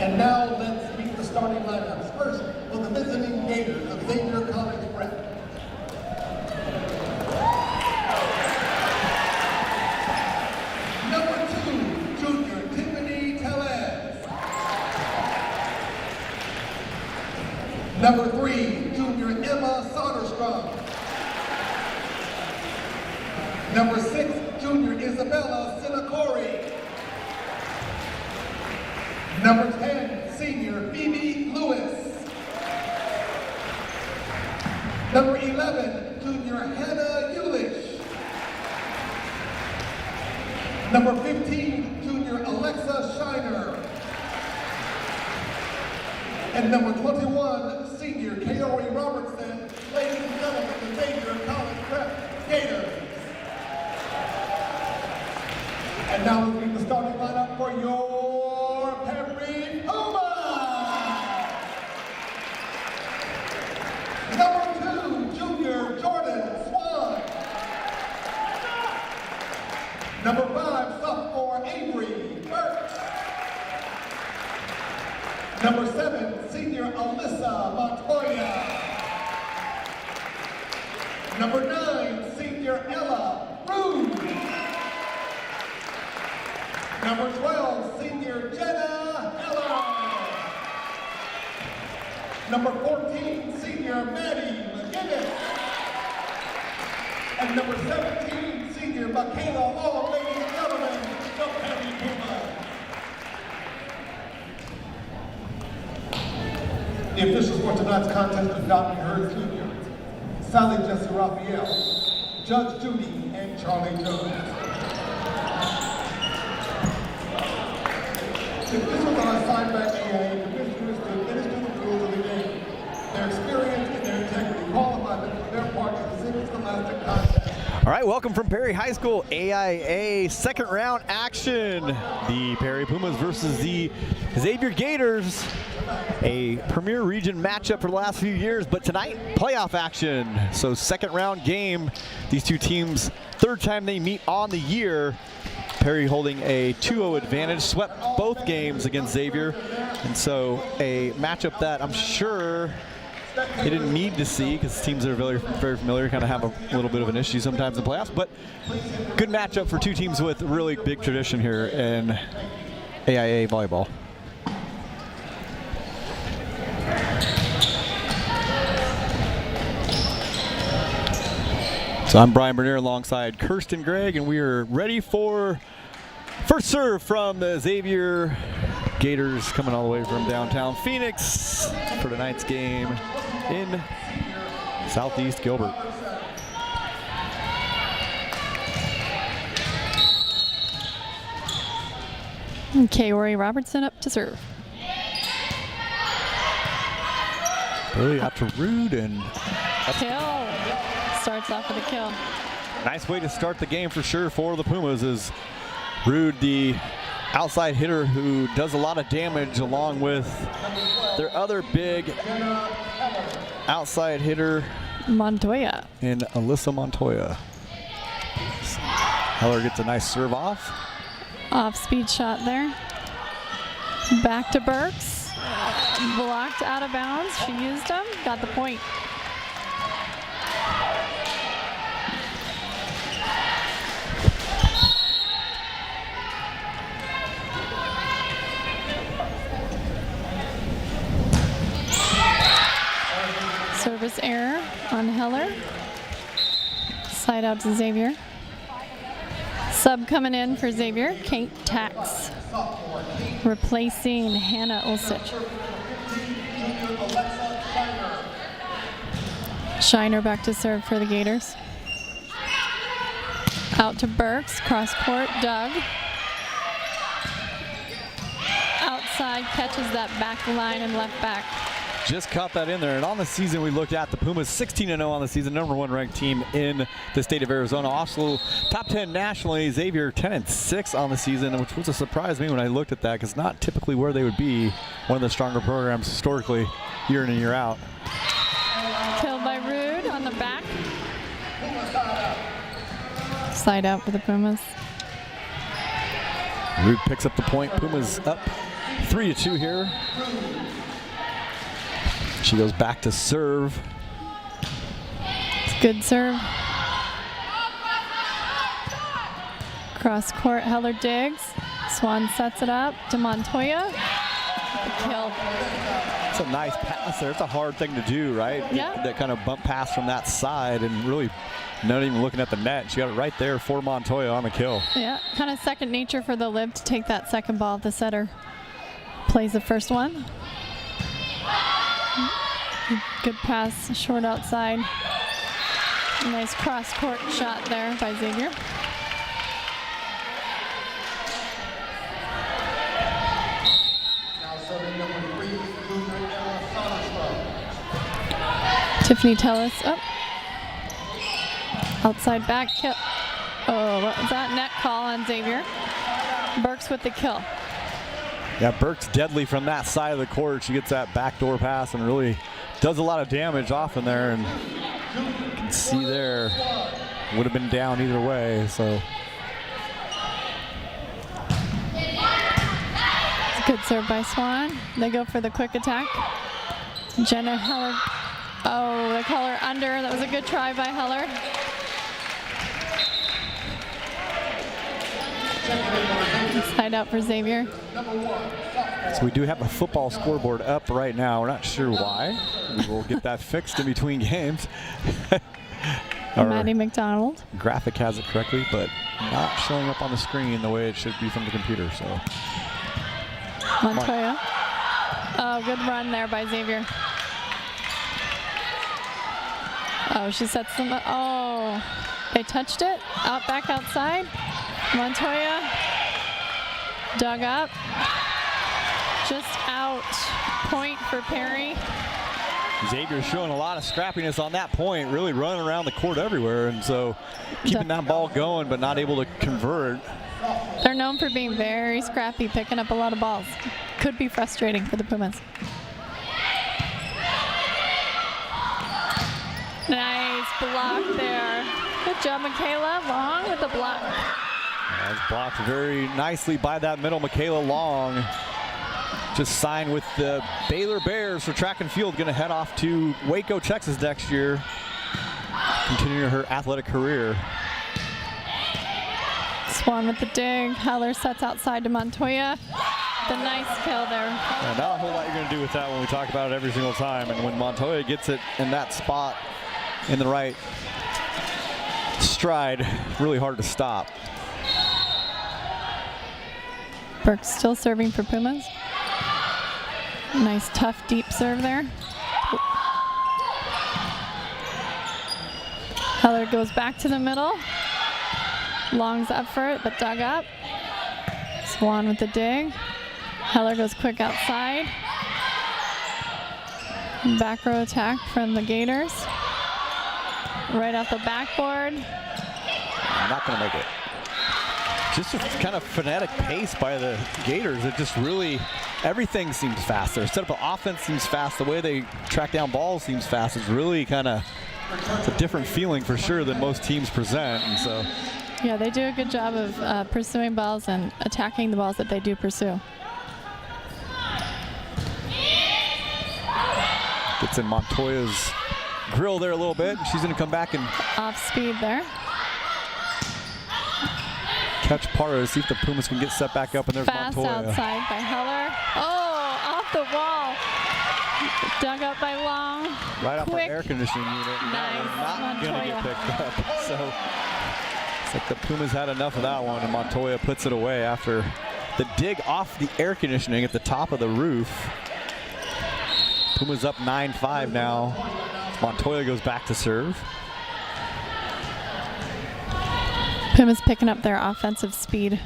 And now let's meet the starting lineups. First, for the visiting Gators of Xavier College Prep. Number 2, junior Tiffany Tellez. Number 3, junior Emma Soderstrom. Number 6, junior Isabella Sinacori. Number 10, senior Phoebe Lewis. Number 11, junior Hannah Eulish. Number 15, junior Alexa Shiner. And number 21, senior Kaori Robertson. Ladies and gentlemen, the Xavier College Prep Gators. And now we'll meet the starting lineup for your Perry Pumas. Number 2, junior Jordan Swan. Number 5, sophomore Avery Burke. Number 7, senior Alyssa Montoya. Number 9, senior Ella Rude. Number 12, senior Jenna Heller. Number 14, senior Maddie McGinnis. And number 17, senior Michaela Hall. Ladies and gentlemen, the Perry Pumas. The officials for tonight's contest are Dr. Hurd Jr., Sally Jesse Raphael, Judge Judy, and Charlie Jones. The officials are assigned by AIA commissioners to administer the rules of the game. Their experience and their integrity qualify them for their part in the single scholastic contest. All right, welcome from Perry High School, AIA second round action. The Perry Pumas versus the Xavier Gators. A Premier Region matchup for the last few years, but tonight, playoff action. So second round game, these two teams, third time they meet on the year. Perry holding a 2-0 advantage, swept both games against Xavier. And so a matchup that I'm sure they didn't need to see because teams that are very, very familiar kind of have a little bit of an issue sometimes in playoffs. But good matchup for two teams with really big tradition here in AIA volleyball. So I'm Brian Bernier alongside Kirsten Gregg, and we are ready for first serve from the Xavier Gators coming all the way from downtown Phoenix for tonight's game in Southeast Gilbert. Kaori Robertson up to serve. Early out to Rude and Kill. Starts off with a kill. nice way to start the game for sure for the Pumas is Rude, the outside hitter who does a lot of damage, along with their other big outside hitter, Montoya. and Alyssa Montoya. Heller gets a nice serve off. Off-speed shot there. Back to Burks. Blocked out of bounds. She used them. Got the point. Service error on Heller. Side out to Xavier. Sub coming in for Xavier, Kate Tax, replacing Hannah Ulsich. Shiner back to serve for the Gators. Out to Burks, cross court, Doug. Outside, catches that back line and left back. Just caught that in there. And on the season we looked at, the Pumas 16-0 on the season, #1 ranked team in the state of Arizona. Also top 10 nationally. Xavier 10-6 on the season, which was a surprise to me when I looked at that, because not typically where they would be. One of the stronger programs historically, year in and year out. Killed by Rude on the back. Side out for the Pumas. Rude picks up the point. Pumas up 3-2 here. She goes back to serve. It's a good serve. Cross court, Heller digs. Swan sets it up to Montoya. The kill. It's a nice pass there. It's a hard thing to do, right? Yeah. That kind of bump pass from that side and really not even looking at the net. She got it right there for Montoya on the kill. Yeah, kind of second nature for the Lib to take that second ball if the setter plays the first one. Good pass, short outside. Nice cross court shot there by Xavier. Tiffany Tellis up. Outside back kill. Oh, what was that? Net call on Xavier. Burks with the kill. Yeah, Burke's deadly from that side of the court. She gets that backdoor pass and really does a lot of damage off in there. And you can see there, would have been down either way. So it's a good serve by Swan. They go for the quick attack. Jenna Heller. Oh, they call her under. That was a good try by Heller. Side out for Xavier. So we do have a football scoreboard up right now. We're not sure why. We will get that fixed in between games. Maddie McDonald. Graphic has it correctly, but not showing up on the screen the way it should be from the computer. So Montoya. Oh, good run there by Xavier. Oh, she sets them up. Oh, they touched it. Out back outside. Montoya dug up. Just out. Point for Perry. Xavier's showing a lot of scrappiness on that point, really running around the court everywhere, and so keeping that ball going but not able to convert. They're known for being very scrappy, picking up a lot of balls. Could be frustrating for the Pumas. Nice block there. Good job, Michaela Long with the block. That's blocked very nicely by that middle Michaela Long. Just signed with the Baylor Bears for track and field. Going to head off to Waco, Texas next year. Continuing her athletic career. Swan with the dig. Heller sets outside to Montoya. The nice kill there. Yeah, not a whole lot you're going to do with that when we talk about it every single time. And when Montoya gets it in that spot in the right stride, really hard to stop. Burke still serving for Pumas. Nice tough deep serve there. Heller goes back to the middle. Long's up for it, but dug up. Swan with the dig. Heller goes quick outside. Back row attack from the Gators. Right off the backboard. Not going to make it. Just a kind of frenetic pace by the Gators. It just really, everything seems fast. Their setup of offense seems fast. The way they track down balls seems fast. It's really kind of, it's a different feeling for sure than most teams present. And so, yeah, they do a good job of pursuing balls and attacking the balls that they do pursue. Gets in Montoya's grill there a little bit. She's going to come back and off speed there. Catch Parra, see if the Pumas can get set back up, and there's Fast Montoya. outside by Heller. Oh, off the wall. Dug up by Long. Right off the Quick. air conditioning unit. Nice. Not going to get Montoya. picked up. So it's like the Pumas had enough of that one, and Montoya puts it away after the dig off the air conditioning at the top of the roof. Pumas up 9-5 now. Montoya goes back to serve. Pumas picking up their offensive speed.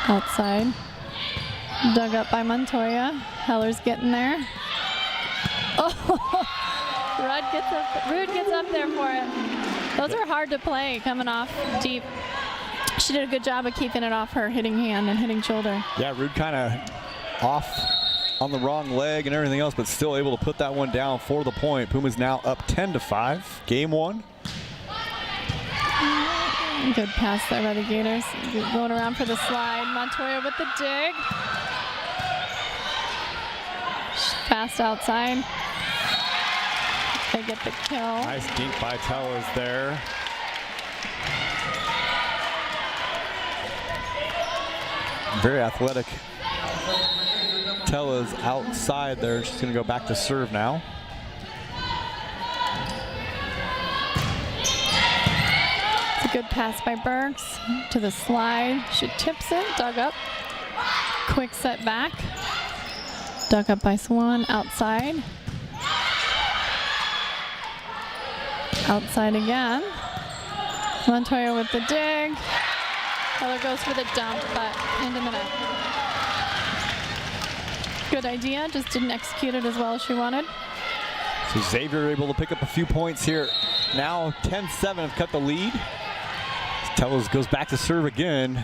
Outside. Dug up by Montoya. Heller's getting there. Oh, Rude gets up there for it. Those are hard to play coming off deep. She did a good job of keeping it off her hitting hand and hitting shoulder. Yeah, Rude kind of off on the wrong leg and everything else, but still able to put that one down for the point. Pumas now up 10-5. Game one. Good pass there by the Gators. Going around for the slide. Montoya with the dig. Fast outside. They get the kill. Nice dink by Tellez there. Very athletic. Tellez outside there. She's going to go back to serve now. It's a good pass by Burks to the slide. She tips it, dug up. Quick set back. Dug up by Swan, outside. Outside again. Montoya with the dig. Heller goes for the dump, but into the net. Good idea, just didn't execute it as well as she wanted. So Xavier able to pick up a few points here. Now 10-7 have cut the lead. Tellez goes back to serve again.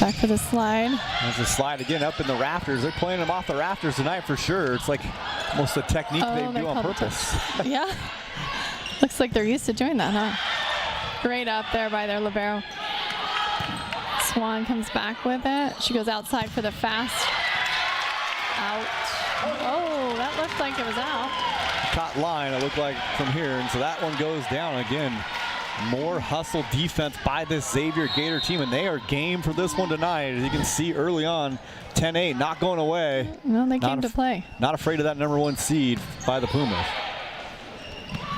Back for the slide. There's a slide again up in the rafters. They're playing them off the rafters tonight for sure. It's like almost a technique they do on purpose. Yeah. Looks like they're used to doing that, huh? Great up there by their libero. Swan comes back with it. She goes outside for the fast. Out. Oh, that looked like it was out. Caught line, it looked like from here. And so that one goes down again. More hustle defense by this Xavier Gator team, and they are game for this one tonight. As you can see early on, 10-8, not going away. Well, they came to play. Not afraid of that #1 seed by the Pumas.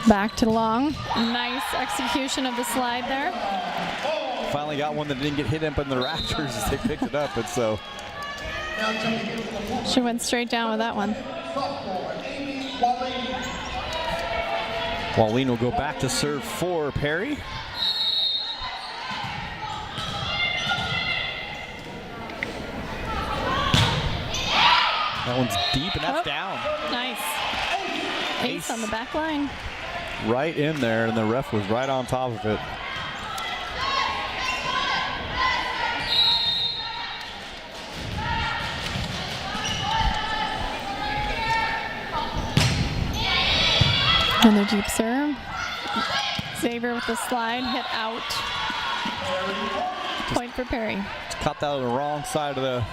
Back to Long. Nice execution of the slide there. Finally got one that didn't get hit up in the rafters as they picked it up, and so. She went straight down with that one. Wallin will go back to serve for Perry. That one's deep, and that's down. Nice. Ace on the back line. Right in there, and the ref was right on top of it. Another deep serve. Xavier with the slide, hit out. Point for Perry. Caught that on the wrong side of the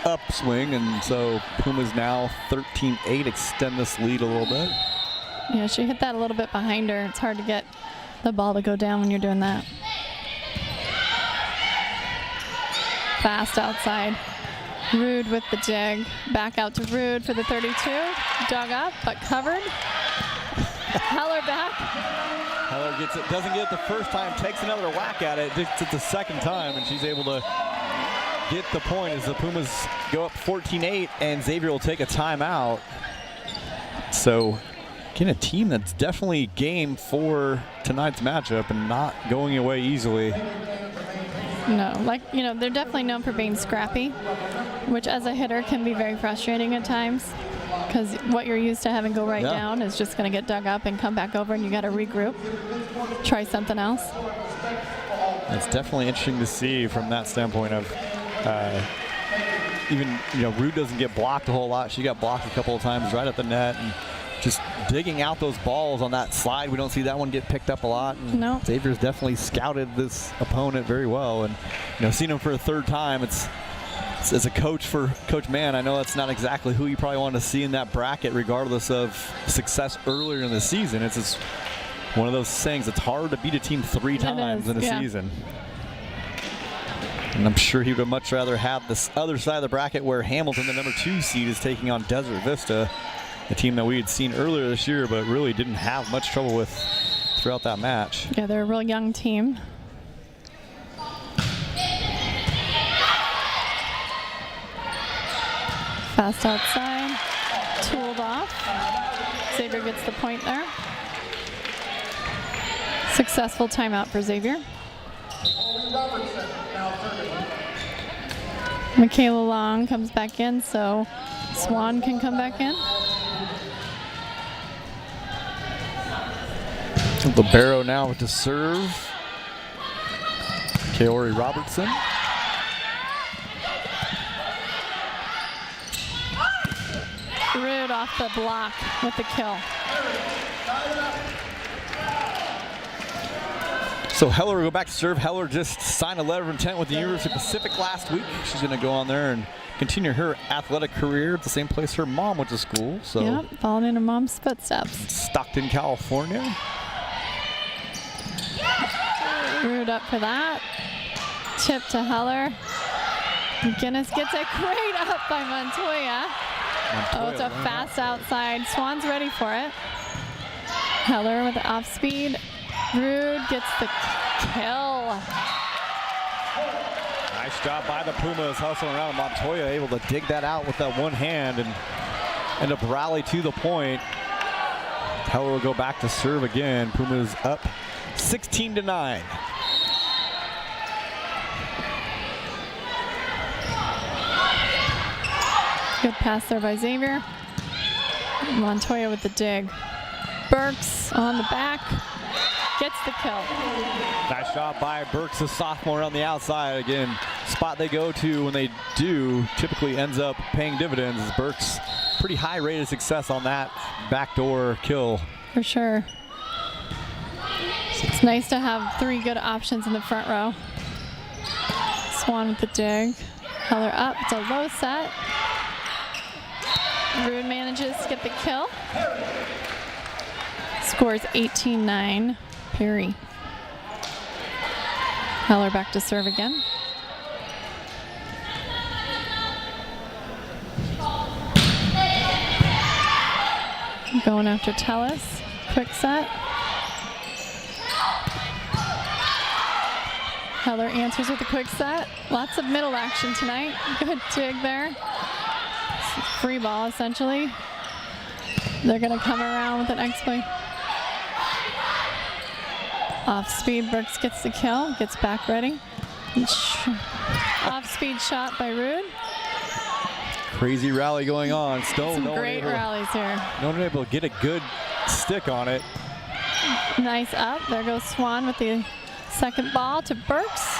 upswing, and so Pumas now 13-8, extend this lead a little bit. Yeah, she hit that a little bit behind her. It's hard to get the ball to go down when you're doing that. Fast outside. Rude with the dig. Back out to Rude for the 32. Dug up, but covered. Heller back. Heller gets it, doesn't get it the first time, takes another whack at it, gets it the second time, and she's able to get the point as the Pumas go up 14-8, and Xavier will take a timeout. So, again, a team that's definitely game for tonight's matchup and not going away easily. No, they're definitely known for being scrappy, which as a hitter can be very frustrating at times. Because what you're used to having go right down is just going to get dug up and come back over, and you got to regroup, try something else. It's definitely interesting to see from that standpoint of even Rude doesn't get blocked a whole lot. She got blocked a couple of times right at the net, and just digging out those balls on that slide. We don't see that one get picked up a lot. No. Xavier's definitely scouted this opponent very well, and seeing him for a third time, it's as a coach for Coach Mann, I know that's not exactly who you probably want to see in that bracket, regardless of success earlier in the season. It's just one of those things. It's hard to beat a team 3 times in a season. And I'm sure he would much rather have this other side of the bracket where Hamilton, the #2 seed, is taking on Desert Vista, a team that we had seen earlier this year, but really didn't have much trouble with throughout that match. Yeah, they're a real young team. Fast outside, tooled off. Xavier gets the point there. Successful timeout for Xavier. Michaela Long comes back in, so Swan can come back in. Libero now to serve. Kaori Robertson. Rude off the block with the kill. So Heller will go back to serve. Heller just signed a letter of intent with the University of Pacific last week. She's going to go on there and continue her athletic career at the same place her mom went to school. So yep, following in her mom's footsteps. Stockton, California. Rude up for that. Tip to Heller. McGinnis gets a great up by Montoya. Oh, it's a fast outside. Swan's ready for it. Heller with the off speed. Rude gets the kill. Nice job by the Pumas hustling around. Montoya able to dig that out with that one hand and end up rally to the point. Heller will go back to serve again. Pumas up 16-9. Good pass there by Xavier. Montoya with the dig. Burks on the back. Gets the kill. Nice job by Burks, the sophomore on the outside. Again, spot they go to when they do typically ends up paying dividends. Burks, pretty high rate of success on that backdoor kill. For sure. It's nice to have three good options in the front row. Swan with the dig. Heller up. It's a low set. Rude manages to get the kill. Scores 18-9. Perry. Heller back to serve again. Going after Tellis. Quick set. Heller answers with a quick set. Lots of middle action tonight. Good dig there. Free ball, essentially. They're going to come around with an exploit. Off speed, Burks gets the kill, gets back ready. Off speed shot by Rude. Crazy rally going on. Still Some great rallies here. No one able to get a good stick on it. Nice up. There goes Swan with the second ball to Burks.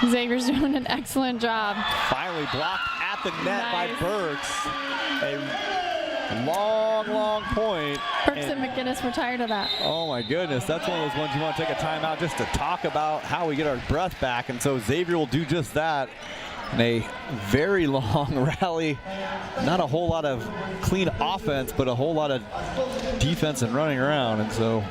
Xavier's doing an excellent job. Finally blocked at the net by Burks. A long point. Burks and McGinnis were tired of that. Oh my goodness, that's one of those ones you want to take a timeout just to talk about how we get our breath back. And so Xavier will do just that in a very long rally. Not a whole lot of clean offense, but a whole lot of defense and running around. And so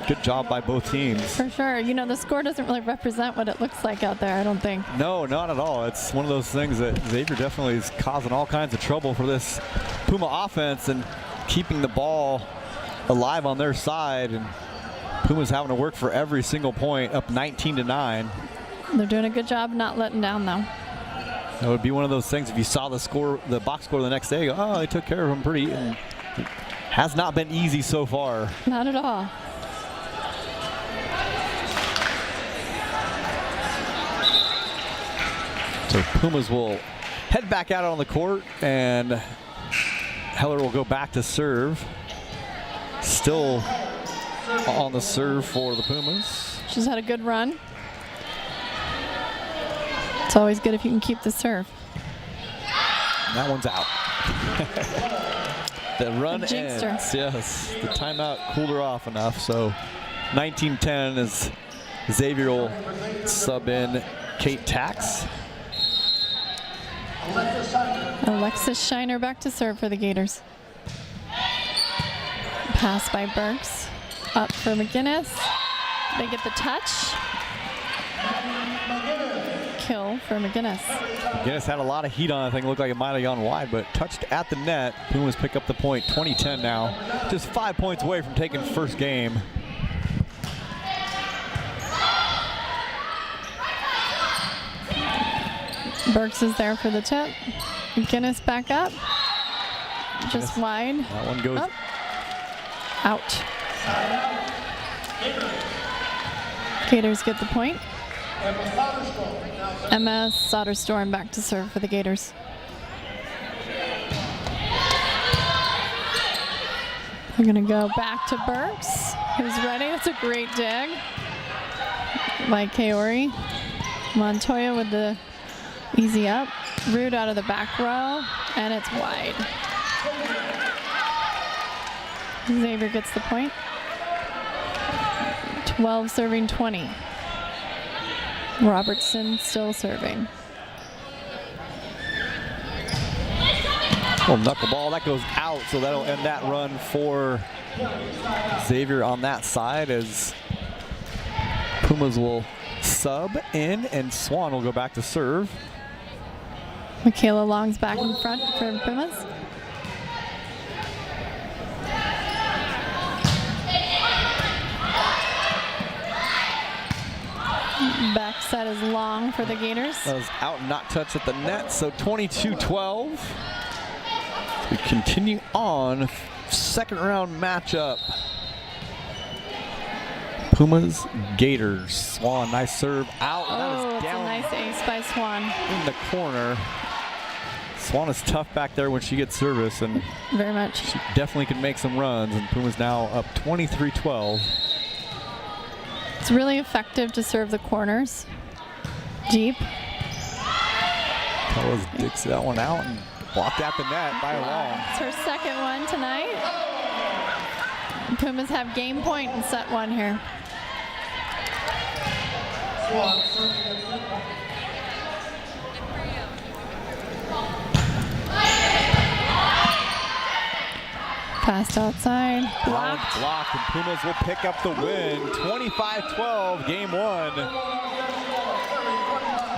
good job by both teams. For sure. You know, the score doesn't really represent what it looks like out there, I don't think. No, not at all. It's one of those things that Xavier definitely is causing all kinds of trouble for this Puma offense and keeping the ball alive on their side. And Puma's having to work for every single point, up 19-9. They're doing a good job not letting down, though. That would be one of those things if you saw the score, the box score the next day, go, oh, they took care of them pretty. And it has not been easy so far. Not at all. So Pumas will head back out on the court, and Heller will go back to serve. Still on the serve for the Pumas. She's had a good run. It's always good if you can keep the serve. That one's out. The run Jinxed her. ends. Yes, the timeout cooled her off enough. So 19-10 as Xavier will sub in Kate Tax. Alexis Shiner back to serve for the Gators. Pass by Burks. Up for McGinnis. They get the touch. Kill for McGinnis. McGinnis had a lot of heat on it. I think it looked like it might have gone wide, but touched at the net. Pumas pick up the point, 20-10 now. Just 5 points away from taking first game. Burks is there for the tip. McGinnis back up. Just wide. That one goes up. Out. Gators get the point. Emma Soderstrom back to serve for the Gators. We're going to go back to Burks, who's ready. That's a great dig by Kaori. Montoya with the easy up. Rude out of the back row, and it's wide. Xavier gets the point. 12 serving 20. Robertson still serving. Well, knuckleball, that goes out, so that'll end that run for Xavier on that side as Pumas will sub in and Swan will go back to serve. Michaela Long's back in front for Pumas. Back set is long for the Gators. That was out and not touched at the net, so 22-12. We continue on, second round matchup. Pumas, Gators. Swan, nice serve out. Oh, that is it's down a nice ace by Swan. in the corner. Swan is tough back there when she gets service, and Very much. she definitely can make some runs, and Pumas now up 23-12. It's really effective to serve the corners. Deep. Pellas digs that one out and blocked at the net by Long. It's her second one tonight. Pumas have game point in set one here. Swan serving at set point. Passed outside. Long Blocked. blocked, and Pumas will pick up the win. 25-12, game one.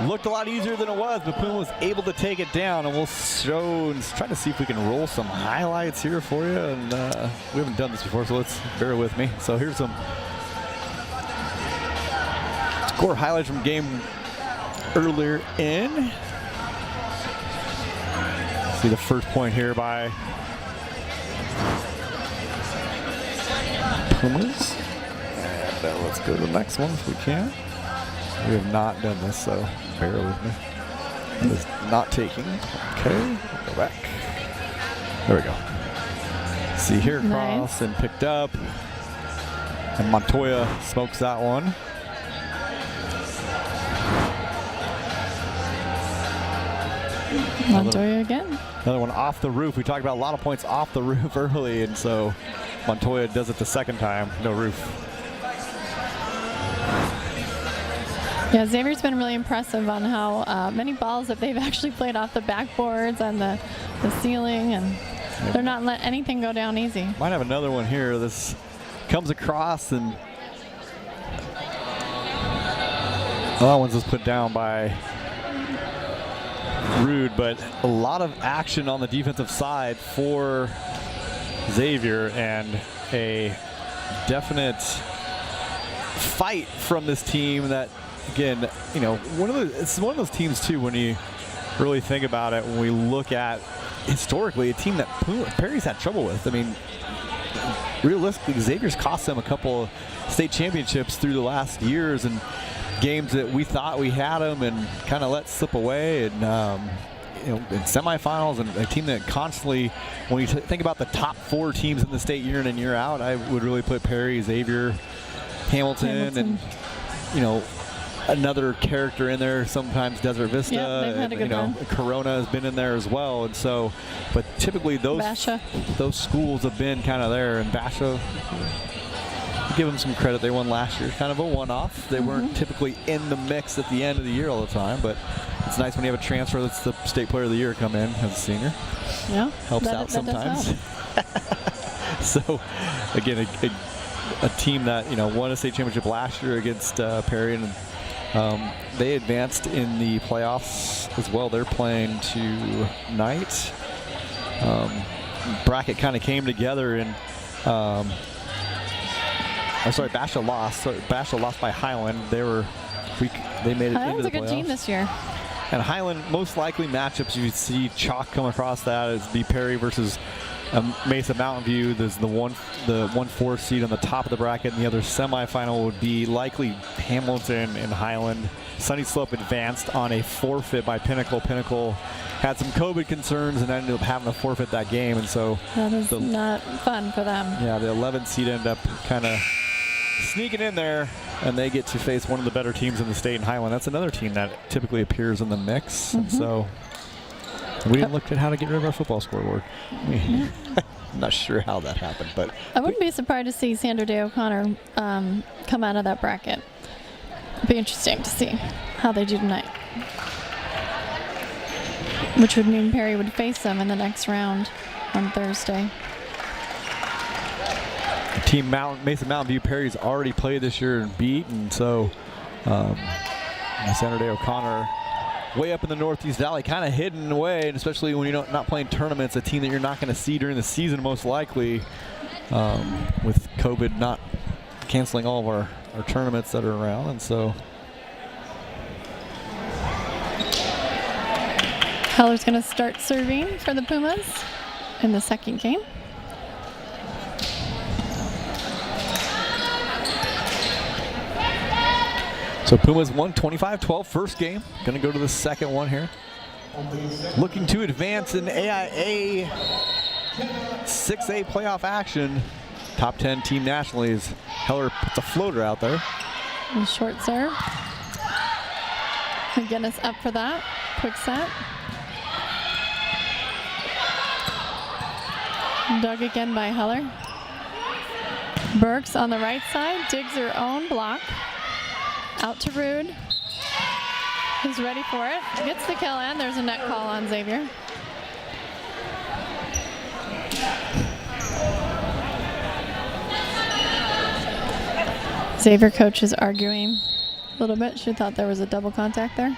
Looked a lot easier than it was, but Puma was able to take it down, and we'll show and try to see if we can roll some highlights here for you. And we haven't done this before, so let's bear with me. So here's some score highlights from game earlier in. See the first point here by Pumas. And let's go to the next one if we can. We have not done this, so bear with me. It is not taking. Okay, go back. There we go. See here, cross Nice. and picked up. And Montoya smokes that one. Montoya again. Another one off the roof. We talked about a lot of points off the roof early, and so Montoya does it the second time. No roof. Yeah, Xavier's been really impressive on how many balls that they've actually played off the backboards and the ceiling, and they're not letting anything go down easy. Might have another one here. This comes across, and that one's just put down by Rude, but a lot of action on the defensive side for Xavier, and a definite fight from this team that, again, you know, it's one of those teams too, when you really think about it, when we look at historically a team that Perry's had trouble with. I mean, realistically, Xavier's cost them a couple of state championships through the last years, and games that we thought we had them and kind of let slip away, and you know, in semifinals, and a team that constantly, when you think about the top four teams in the state year in and year out, I would really put Perry, Xavier, Hamilton, and, you know, another character in there, sometimes Desert Vista. Yeah, they've had a good run. Corona has been in there as well, and so, but typically those schools have been kind of there, and Basha, give them some credit, they won last year, kind of a one-off. They weren't typically in the mix at the end of the year all the time, but it's nice when you have a transfer that's the state player of the year come in as a senior. Yeah, helps out sometimes. So again, a team that, you know, won a state championship last year against Perry, and they advanced in the playoffs as well. They're playing tonight. Bracket kind of came together, and I'm sorry, Basha lost. So Basha lost by Highland. They made it into the playoffs. Highland's a good team this year. And Highland, most likely matchups you see chalk come across that is the Perry versus Mesa Mountain View. There's the 1-4 seed on the top of the bracket, and the other semifinal would be likely Hamilton and Highland. Sunny Slope advanced on a forfeit by Pinnacle. Pinnacle had some COVID concerns and ended up having to forfeit that game, and so that is not fun for them. Yeah, the 11th seed ended up kind of sneaking in there, and they get to face one of the better teams in the state in Highland. That's another team that typically appears in the mix, and so we didn't look at how to get rid of our football scoreboard. I'm not sure how that happened, but I wouldn't be surprised to see Sandra Day O'Connor come out of that bracket. It'd be interesting to see how they do tonight. Which would mean Perry would face them in the next round on Thursday. Team Mason Mountain View Perry's already played this year and beat, and so Sandra Day O'Connor way up in the Northeast Valley, kind of hidden away, and especially when you're not playing tournaments, a team that you're not going to see during the season most likely, with COVID not canceling all of our tournaments that are around. And so Heller's going to start serving for the Pumas in the second game. So Pumas won 25-12 first game. Going to go to the second one here. Looking to advance in AIA 6A playoff action. Top 10 team nationally as Heller puts a floater out there. And short serve. McGinnis up for that. Quick set. Dug again by Heller. Burks on the right side digs her own block. Out to Rude. He's ready for it. Gets the kill, and there's a net call on Xavier. Xavier coach is arguing a little bit. She thought there was a double contact there.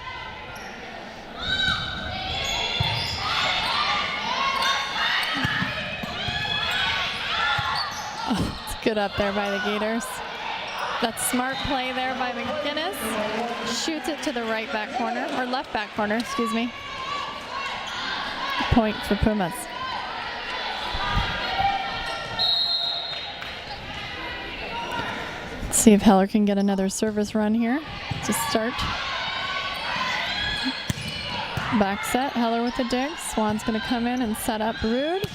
Oh, it's good up there by the Gators. That's smart play there by McGinnis. Shoots it to the right back corner, or left back corner, excuse me. Point for Pumas. Let's see if Heller can get another service run here to start. Back set, Heller with the dig. Swan's going to come in and set up Rude.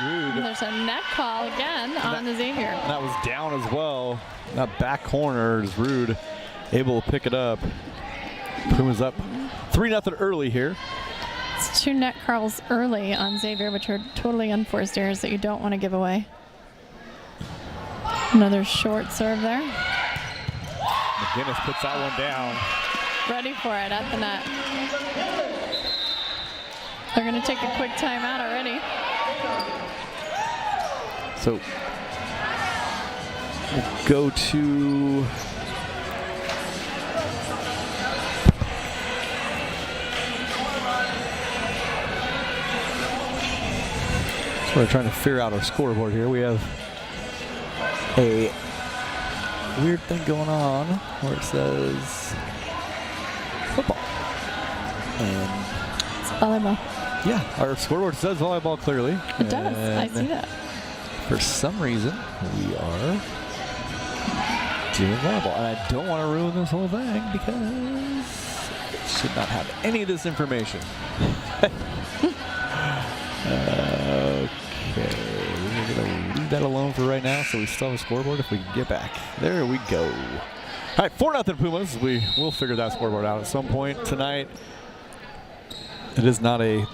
And there's a net call again on the Xavier. That was down as well. That back corner is Rude, able to pick it up. Pumas up 3-0 early here. It's 2 net calls early on Xavier, which are totally unforced errors that you don't want to give away. Another short serve there. McGinnis puts that one down. Ready for it at the net. They're going to take a quick timeout already. So we'll go to so we're trying to figure out our scoreboard here. We have a weird thing going on where it says football. And it's volleyball. Yeah, our scoreboard says volleyball clearly. It does. I see that. For some reason, we are doing volleyball. And I don't want to ruin this whole thing because it should not have any of this information. Okay, we're going to leave that alone for right now so we still have a scoreboard if we can get back. There we go. All right, 4-0 Pumas. We will figure that scoreboard out at some point tonight. It is not a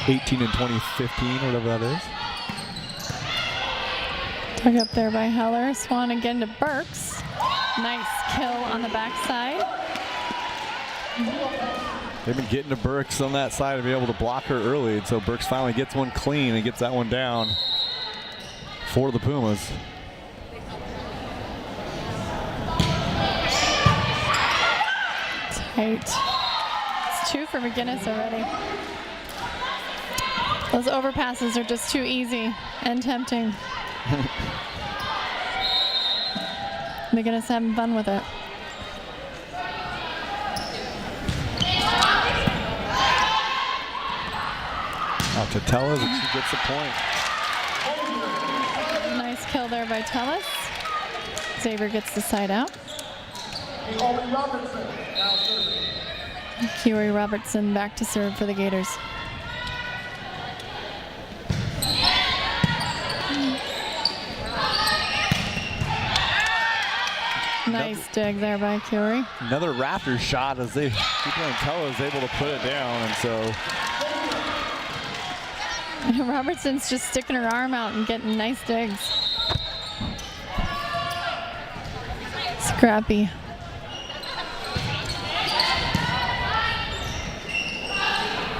18 and 2015 or whatever that is. Dug up there by Heller. Swan again to Burks. Nice kill on the backside. They've been getting to Burks on that side and be able to block her early, and so Burks finally gets one clean and gets that one down for the Pumas. Tight. It's 2 for McGinnis already. Those overpasses are just too easy and tempting. McGinnis having fun with it. Out to Tellis, and she gets the point. Nice kill there by Tellis. Xavier gets the side out. Kiwi Robertson back to serve for the Gators. Nice dig there by Curie. Another Raptors shot as Tellis is able to put it down, and so Robertson's just sticking her arm out and getting nice digs. Scrappy.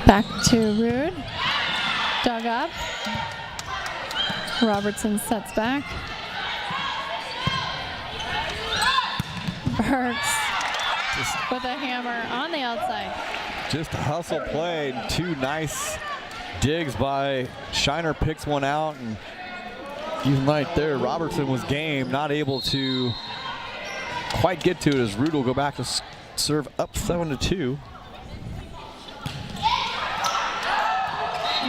Back to Rude. Dug up. Robertson sets back. Burks with a hammer on the outside. Just a hustle play. 2 nice digs by Shiner, picks one out, and even right there, Robertson was game, not able to quite get to it as Rude will go back to serve up 7-2.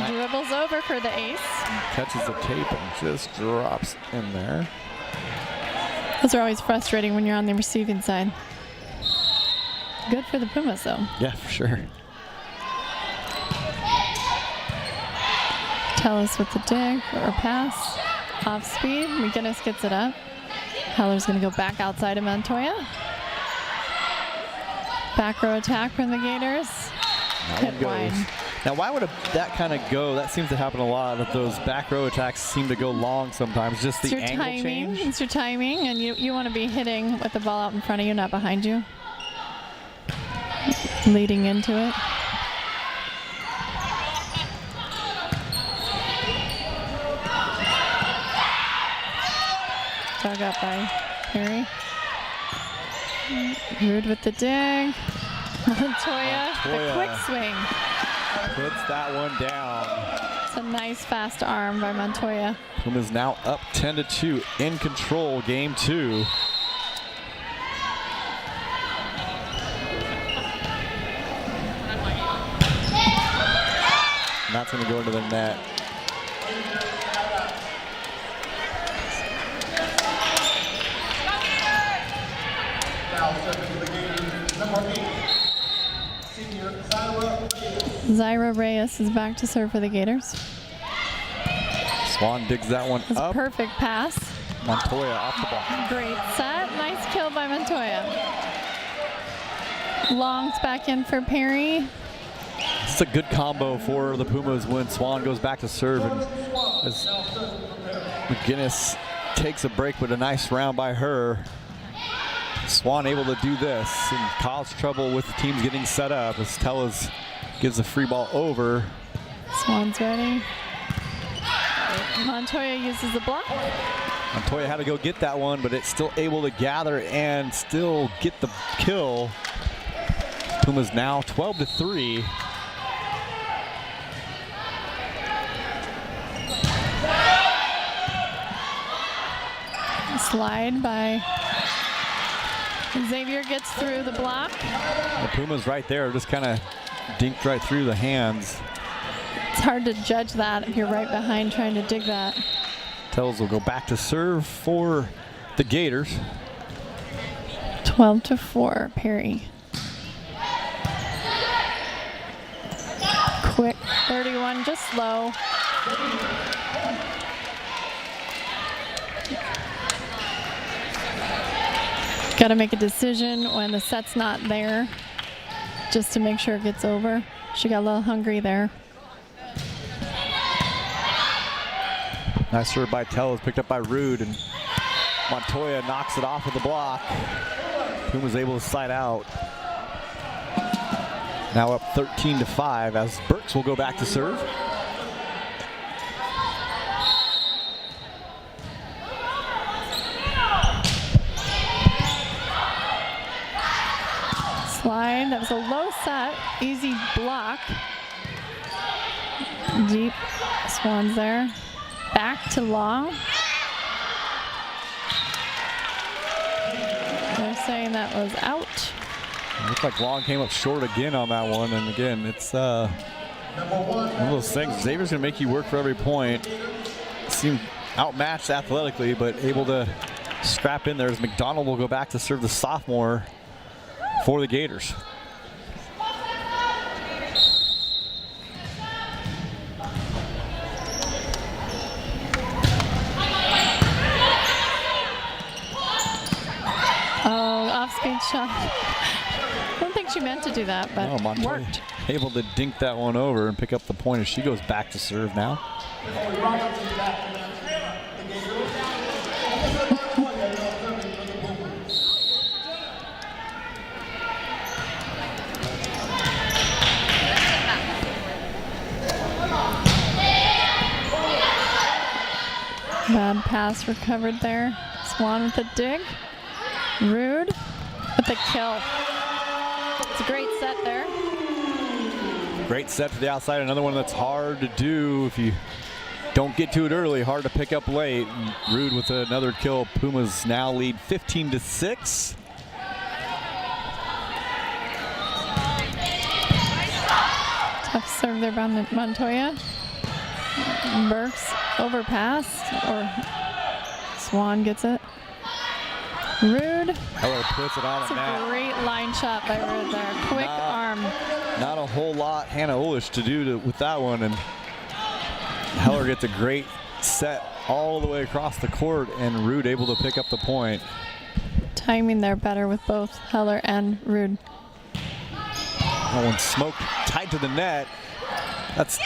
Dribbles over for the ace. Catches the tape and just drops in there. Those are always frustrating when you're on the receiving side. Good for the Pumas, though. Yeah, for sure. Tellis with the dig or pass. Off speed. McGinnis gets it up. Heller's going to go back outside of Montoya. Back row attack from the Gators. Hit wide. Now, why would that kind of go? That seems to happen a lot. That those back row attacks seem to go long sometimes. Just the angle change. It's your timing, and you want to be hitting with the ball out in front of you, not behind you. Leading into it. Dug up by Perry. Rude with the dig. Montoya, the quick swing. Puts that one down. It's a nice fast arm by Montoya. Pumas now up 10-2, in control, game 2. And that's going to go into the net. Now serving to the game, number 8, senior Zyra Reyes is back to serve for the Gators. Swan digs that one That's up. a perfect pass. Montoya off the ball. Great set. Nice kill by Montoya. Longs back in for Perry. It's a good combo for the Pumas when Swan goes back to serve, and as McGinnis takes a break, but a nice round by her. Swan able to do this and cause trouble with the teams getting set up as Tellis gives the free ball over. Swan's ready. Montoya uses the block. Montoya had to go get that one, but it's still able to gather and still get the kill. Pumas now 12-3. Slide by Xavier, gets through the block. The Pumas right there just kind of dinked right through the hands. It's hard to judge that if you're right behind trying to dig that. Tells will go back to serve for the Gators. 12-4, Perry. Quick 31, just low. Got to make a decision when the set's not there, just to make sure it gets over. She got a little hungry there. Nice serve by Tellis, picked up by Rude, and Montoya knocks it off of the block. Puma's able to slide out. Now up 13-5 as Burks will go back to serve. Slide, that was a low set, easy block. Deep, Swan's there. Back to Long. They're saying that was out. It looked like Long came up short again on that one, and again, it's one of those things. Xavier's gonna make you work for every point. Seemed outmatched athletically, but able to scrap in there as McDonald will go back to serve the sophomore for the Gators. Oh, off-speed shot. I don't think she meant to do that, but No, Montoya. worked. able to dink that one over and pick up the point as she goes back to serve now. Bad pass recovered there. Swan with a dig. Rude with the kill. It's a great set there. Great set to the outside. Another one that's hard to do if you don't get to it early. Hard to pick up late. And Rude with another kill. Pumas now lead 15-6. Tough serve there by Montoya. Burks overpass, or Swan gets it. Rude. Heller puts it on That's the net. a great line shot by Rude there. Quick arm. Not a whole lot Hannah Olish to do with that one, and Heller gets a great set all the way across the court, and Rude able to pick up the point. Timing there better with both Heller and Rude. That one smoked tight to the net. That's.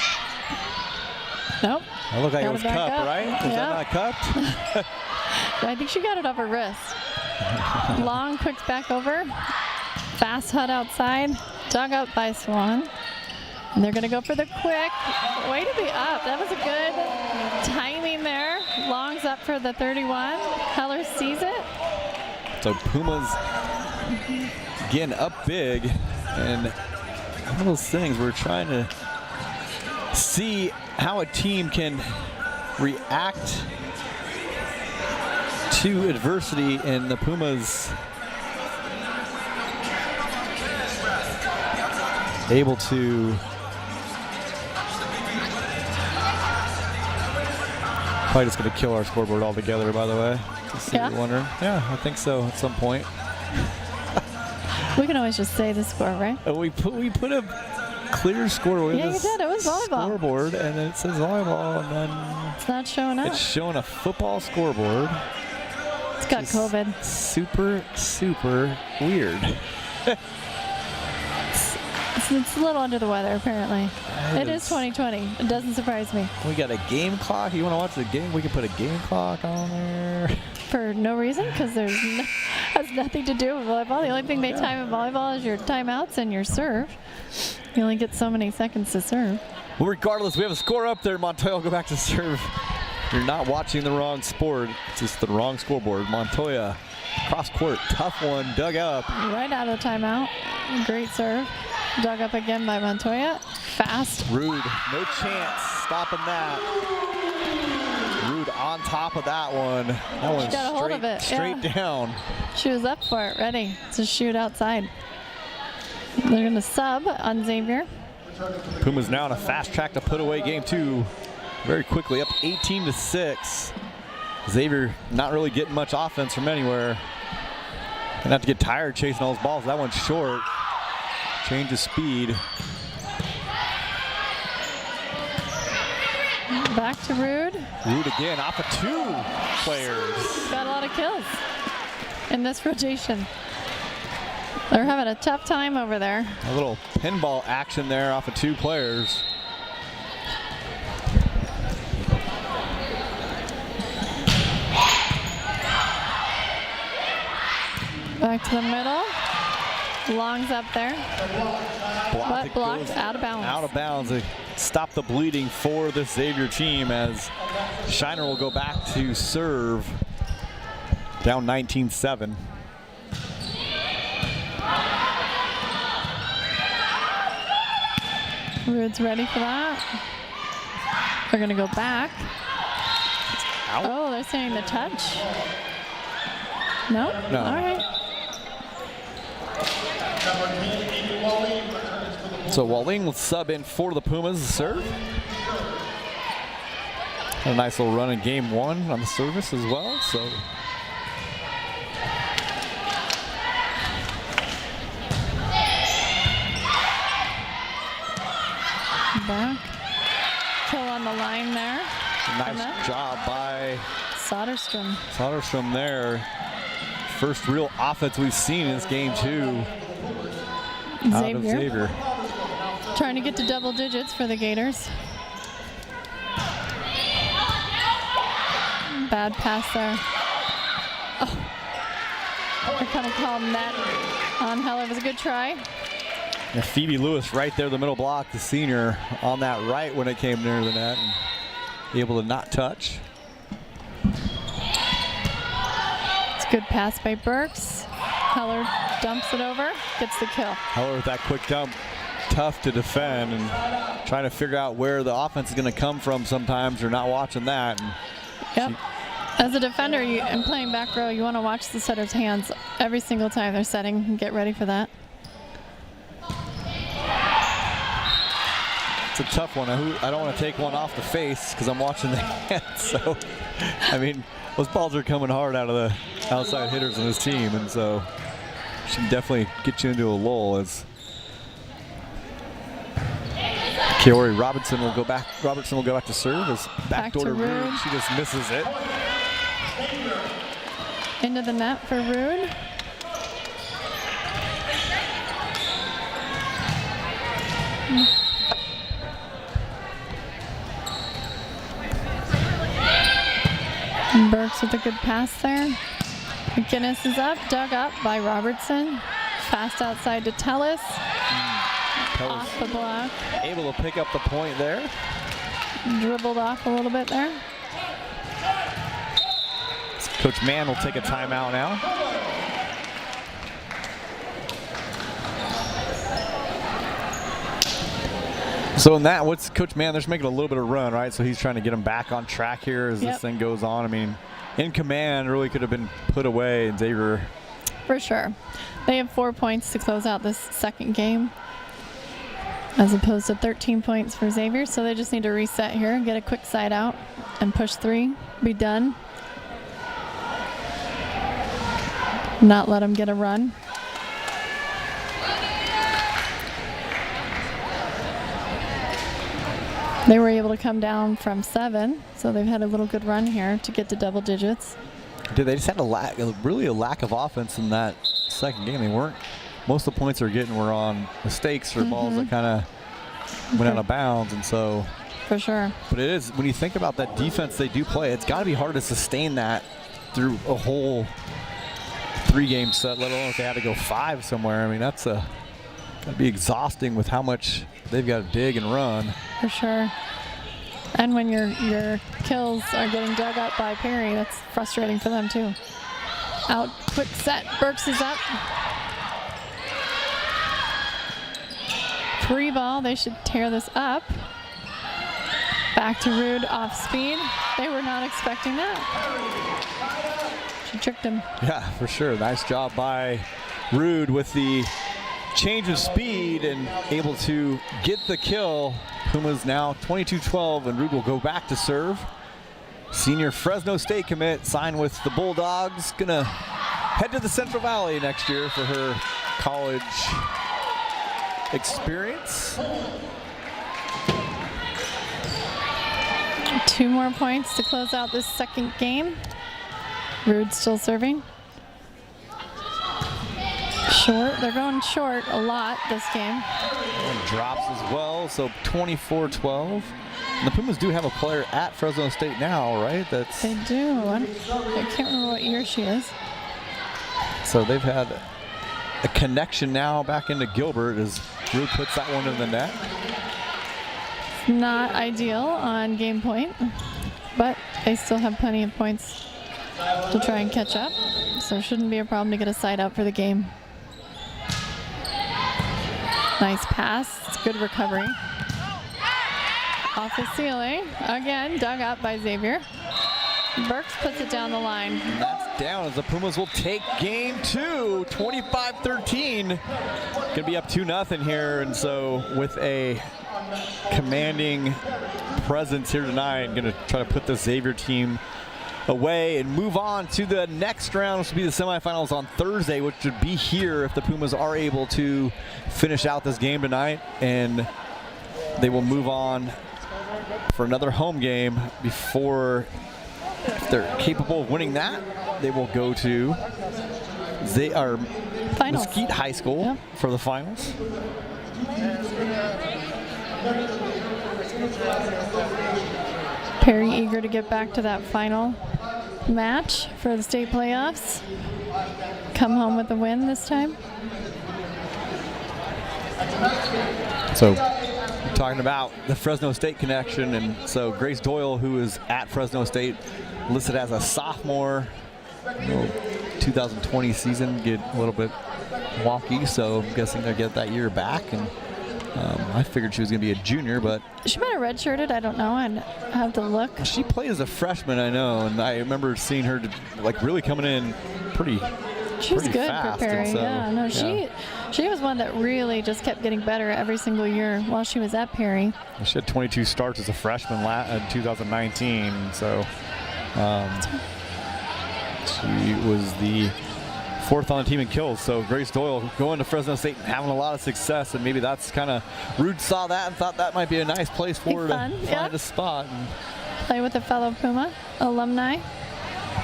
Nope. That looked like it Got was it back cupped, up. right? Was that not cupped? I think she got it off her wrist. Long, quick back over. Fast hut outside. Dug up by Swan. And they're going to go for the quick. Way to be up. That was a good timing there. Long's up for the 31. Heller sees it. So Pumas again up big, and one of those things we're trying to see how a team can react to adversity, and the Pumas able to probably just going to kill our scoreboard altogether, by the way. Just Yeah? you're wondering. Yeah, I think so at some point. We can always just say the score, right? We put a clear score with Yeah, you this did. It was volleyball. scoreboard, and then it says volleyball, and then It's not showing up. it's showing a football scoreboard. It's got Just COVID. super weird. It's a little under the weather, apparently. It is 2020. It doesn't surprise me. We got a game clock. You want to watch the game? We can put a game clock on there. For no reason, because has nothing to do with volleyball. The only thing they time in volleyball is your timeouts and your serve. You only get so many seconds to serve. Well, regardless, we have a score up there. Montoya will go back to serve. You're not watching the wrong sport. It's just the wrong scoreboard. Montoya, cross court, tough one, dug up. Right out of the timeout. Great serve. Dug up again by Montoya. Fast. Rude, no chance stopping that. Rude on top of that one. That one got a hold of it, straight yeah. down. She was up for it, ready to shoot outside. They're going to sub on Xavier. Pumas now on a fast track to put away game two very quickly, up 18-6. Xavier not really getting much offense from anywhere. Gonna have to get tired chasing all those balls. That one's short. Change of speed. Back to Rude. Rude again, off of two players. Got a lot of kills in this rotation. They're having a tough time over there. A little pinball action there off of two players. Back to the middle. Long's up there. Blocked, Blocked out of bounds. Out of bounds. They stop the bleeding for the Xavier team as Shiner will go back to serve. Down 19-7. Rude's ready for that. They're going to go back. Out. Oh, they're saying the touch. No? No. All right. So Walling will sub in for the Pumas to serve. Had a nice little run in game one on the service as well. So Back. Kill on the line there. nice job by Soderstrom. Soderstrom there. First real offense we've seen in this game too. Out of Xavier. Xavier. Trying to get to double digits for the Gators. Bad pass there. Oh. They're kind of calling that on Heller. It was a good try. And Phoebe Lewis right there, the middle block, the senior, on that right when it came near the net and able to not touch. It's a good pass by Burks. Heller dumps it over, gets the kill. Heller with that quick dump, tough to defend and trying to figure out where the offense is going to come from sometimes. You're not watching that. And yep. As a defender and playing back row, you want to watch the setter's hands every single time they're setting and get ready for that. It's a tough one. I don't want to take one off the face because I'm watching the hands. So, I mean, those balls are coming hard out of the outside hitters on his team, and so should definitely get you into a lull. As Kiori Robertson will go back to serve as backdoor to Rude. She just misses it. Into the net for Rude. Burks with a good pass there. McGinnis is up, dug up by Robertson. Fast outside to Tellis. Off the block. Able to pick up the point there. Dribbled off a little bit there. Coach Mann will take a timeout now. So in that, what's Coach Mann? They're just making a little bit of run, right? So he's trying to get them back on track here as this thing goes on. I mean, in command really could have been put away in Xavier. For sure. They have 4 points to close out this second game, as opposed to 13 points for Xavier. So they just need to reset here, get a quick side out, and push 3, be done. Not let them get a run. They were able to come down from 7, so they've had a little good run here to get to double digits. Dude, they just had a lack of offense in that second game. They weren't. Most of the points they're getting were on mistakes or balls that kind of went out of bounds, and so. For sure. But it is, when you think about that defense they do play, it's got to be hard to sustain that through a whole 3-game set, let alone if they had to go 5 somewhere. I mean, that's got to be exhausting with how much they've got to dig and run. For sure. And when your kills are getting dug up by Perry, that's frustrating for them too. Out, quick set, Burks is up. 3 ball, they should tear this up. Back to Rude off speed. They were not expecting that. She tricked him. Yeah, for sure. Nice job by Rude with the change of speed and able to get the kill. Pumas now 22-12, and Rude will go back to serve. Senior Fresno State commit, signed with the Bulldogs. Gonna head to the Central Valley next year for her college experience. 2 more points to close out this second game. Rude still serving. Short, they're going short a lot this game. And drops as well, so 24-12. And the Pumas do have a player at Fresno State now, right? They do. I can't remember what year she is. So they've had a connection now back into Gilbert as Rude puts that one in the net. Not ideal on game point, but they still have plenty of points to try and catch up, so it shouldn't be a problem to get a side out for the game. Nice pass, it's good recovery. Off the ceiling, again dug up by Xavier. Burks puts it down the line. And that's down as the Pumas will take game 2, 25-13. Gonna be up 2-0 here, and so with a commanding presence here tonight, gonna try to put the Xavier team away and move on to the next round, which will be the semifinals on Thursday, which should be here if the Pumas are able to finish out this game tonight, and they will move on for another home game before, if they're capable of winning that, they will go to Finals. Mesquite High School for the finals. Perry eager to get back to that final match for the state playoffs. Come home with a win this time. So, talking about the Fresno State connection, and so Grace Doyle, who is at Fresno State, listed as a sophomore. 2020 season get a little bit wonky, so I'm guessing they'll get that year back. And I figured she was going to be a junior, but she might have redshirted. I don't know. I'd have to look. She played as a freshman, I know, and I remember seeing her like really coming in pretty. She was good fast, for Perry. so, yeah, no, she was one that really just kept getting better every single year while she was at Perry. She had 22 starts as a freshman in 2019, so she was the 4th on the team in kills. So Grace Doyle going to Fresno State and having a lot of success, and maybe that's kind of Rude saw that and thought that might be a nice place for her to find a spot and play with a fellow Puma alumni.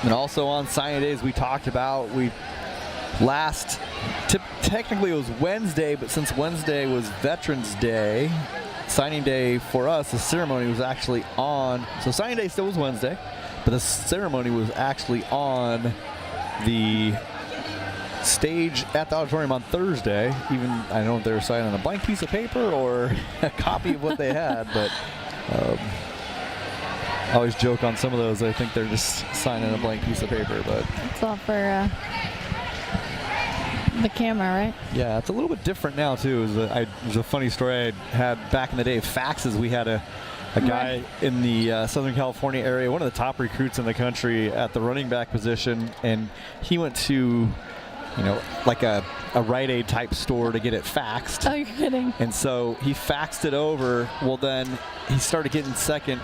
And also on signing days, we talked about technically it was Wednesday, but since Wednesday was Veterans Day, signing day for us, the ceremony was actually on. So signing day still was Wednesday, but the ceremony was actually on the stage at the auditorium on Thursday. Even I don't know if they were signing a blank piece of paper or a copy of what they had, but I always joke on some of those. I think they're just signing a blank piece of paper, but it's all for the camera, right? Yeah, it's a little bit different now too. It was a funny story I had back in the day of faxes. We had a guy in the Southern California area, one of the top recruits in the country at the running back position, and he went to, like a Rite Aid type store to get it faxed. Oh, you're kidding. And so he faxed it over. Well, then he started getting second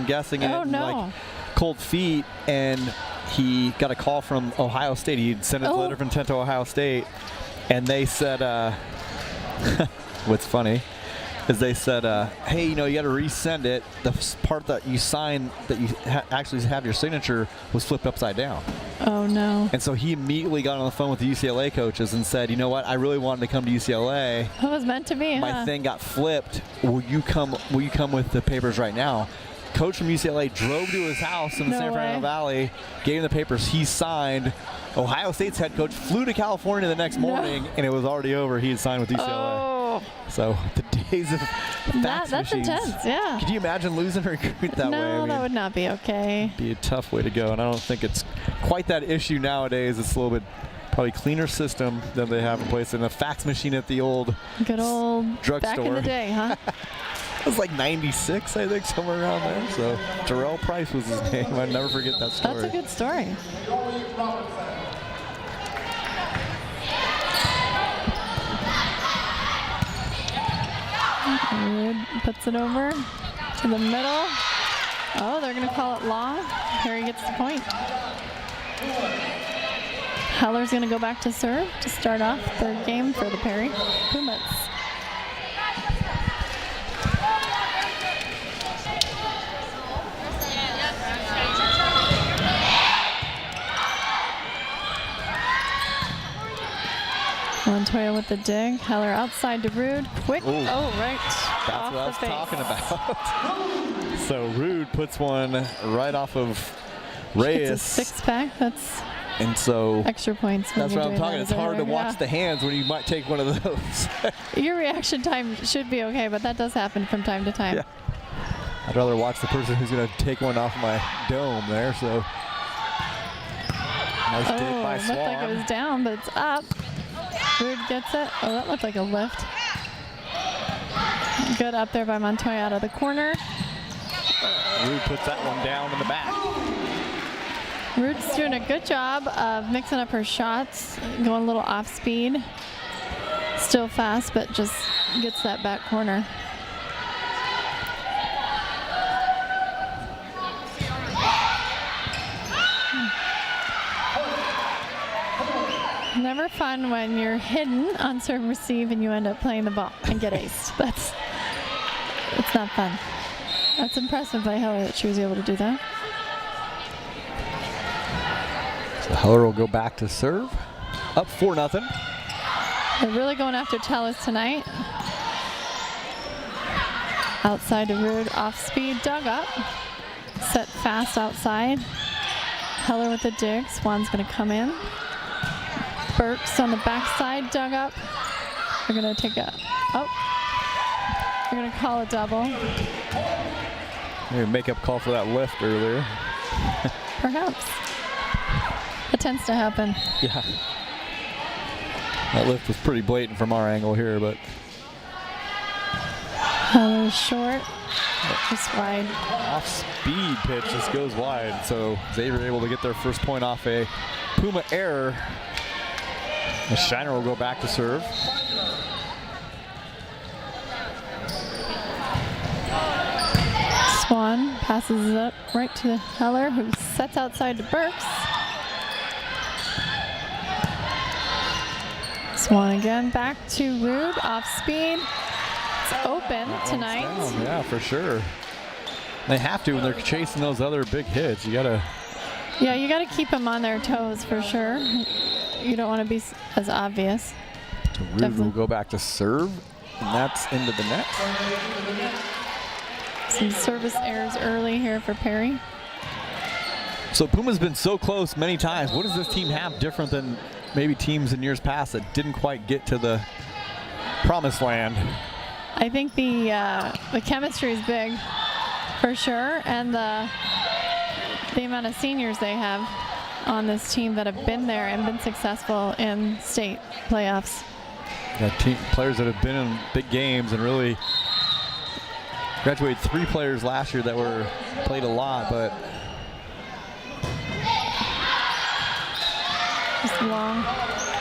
guessing it, like cold feet, and he got a call from Ohio State. He'd sent his letter of intent to Ohio State, and they said, what's funny is they said, hey, you got to resend it. The part that you signed that you actually have your signature was flipped upside down. Oh, no. And so he immediately got on the phone with the UCLA coaches and said, you know what, I really wanted to come to UCLA. It was meant to be, My thing got flipped. Will you come with the papers right now? Coach from UCLA drove to his house in the San Fernando Valley, gave him the papers. He signed. Ohio State's head coach flew to California the next morning, and it was already over. He had signed with UCLA. Oh. So the days of fax that's machines. Intense, yeah. Could you imagine losing a recruit that way? No, that would not be okay. It'd be a tough way to go, and I don't think it's quite that issue nowadays. It's a little bit probably cleaner system than they have in place, and a fax machine at the good old drugstore. Back in the day, huh? It was like 96, I think, somewhere around there. So Terrell Price was his name. I'll never forget that story. That's a good story. Wood puts it over to the middle. Oh, they're going to call it long. Perry gets the point. Heller's going to go back to serve to start off third game for the Perry Pumas. Montoya with the dig. Heller outside to Rude. Quick. Ooh. Oh, right. That's off what I was the face. talking about. So Rude puts one right off of Reyes. It's a 6-pack. That's extra points. That's what I'm talking. It's hard to watch the hands when you might take one of those. Your reaction time should be okay, but that does happen from time to time. Yeah. I'd rather watch the person who's going to take one off my dome there. So nice dig by Swan. Looked like it was down, but it's up. Rude gets it. Oh, that looked like a lift. Good up there by Montoya out of the corner. Rude puts that one down in the back. Rude's doing a good job of mixing up her shots, going a little off speed. Still fast, but just gets that back corner. Never fun when you're hidden on serve and receive and you end up playing the ball and get aced. It's not fun. That's impressive by Heller that she was able to do that. So Heller will go back to serve. Up 4-0. They're really going after Tellis tonight. Outside to Rude, off speed, dug up. Set fast outside. Heller with the dig. Swan's going to come in. Burks on the backside, dug up. They're going to take a, they're going to call a double. Maybe a makeup call for that lift earlier. Perhaps. It tends to happen. Yeah. That lift was pretty blatant from our angle here, but. Heller's short, just wide. Off speed pitch just goes wide. So Xavier able to get their first point off a Puma error. The Shiner will go back to serve. Swan passes it up right to Heller, who sets outside to Burks. Swan again, back to Rude, off speed. It's open tonight. Yeah, for sure. They have to when they're chasing those other big hits. You gotta. Yeah, you gotta keep them on their toes for sure. You don't want to be as obvious. Rude will go back to serve, and that's into the net. Some service errors early here for Perry. So Puma's been so close many times. What does this team have different than maybe teams in years past that didn't quite get to the promised land? I think the chemistry is big, for sure, and the amount of seniors they have on this team that have been there and been successful in state playoffs. Yeah, players that have been in big games and really graduated 3 players last year that were played a lot, but just long.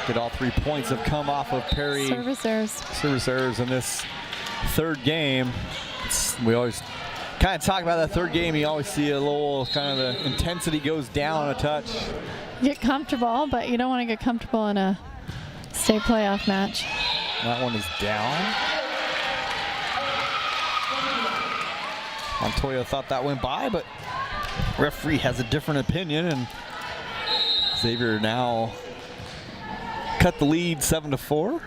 Get all 3 points have come off of Perry Service errors in this third game. We always kind of talk about that third game. You always see a little kind of the intensity goes down a touch. Get comfortable, but you don't want to get comfortable in a state playoff match. That one is down. Montoya thought that went by, but referee has a different opinion, and Xavier now cut the lead 7-4.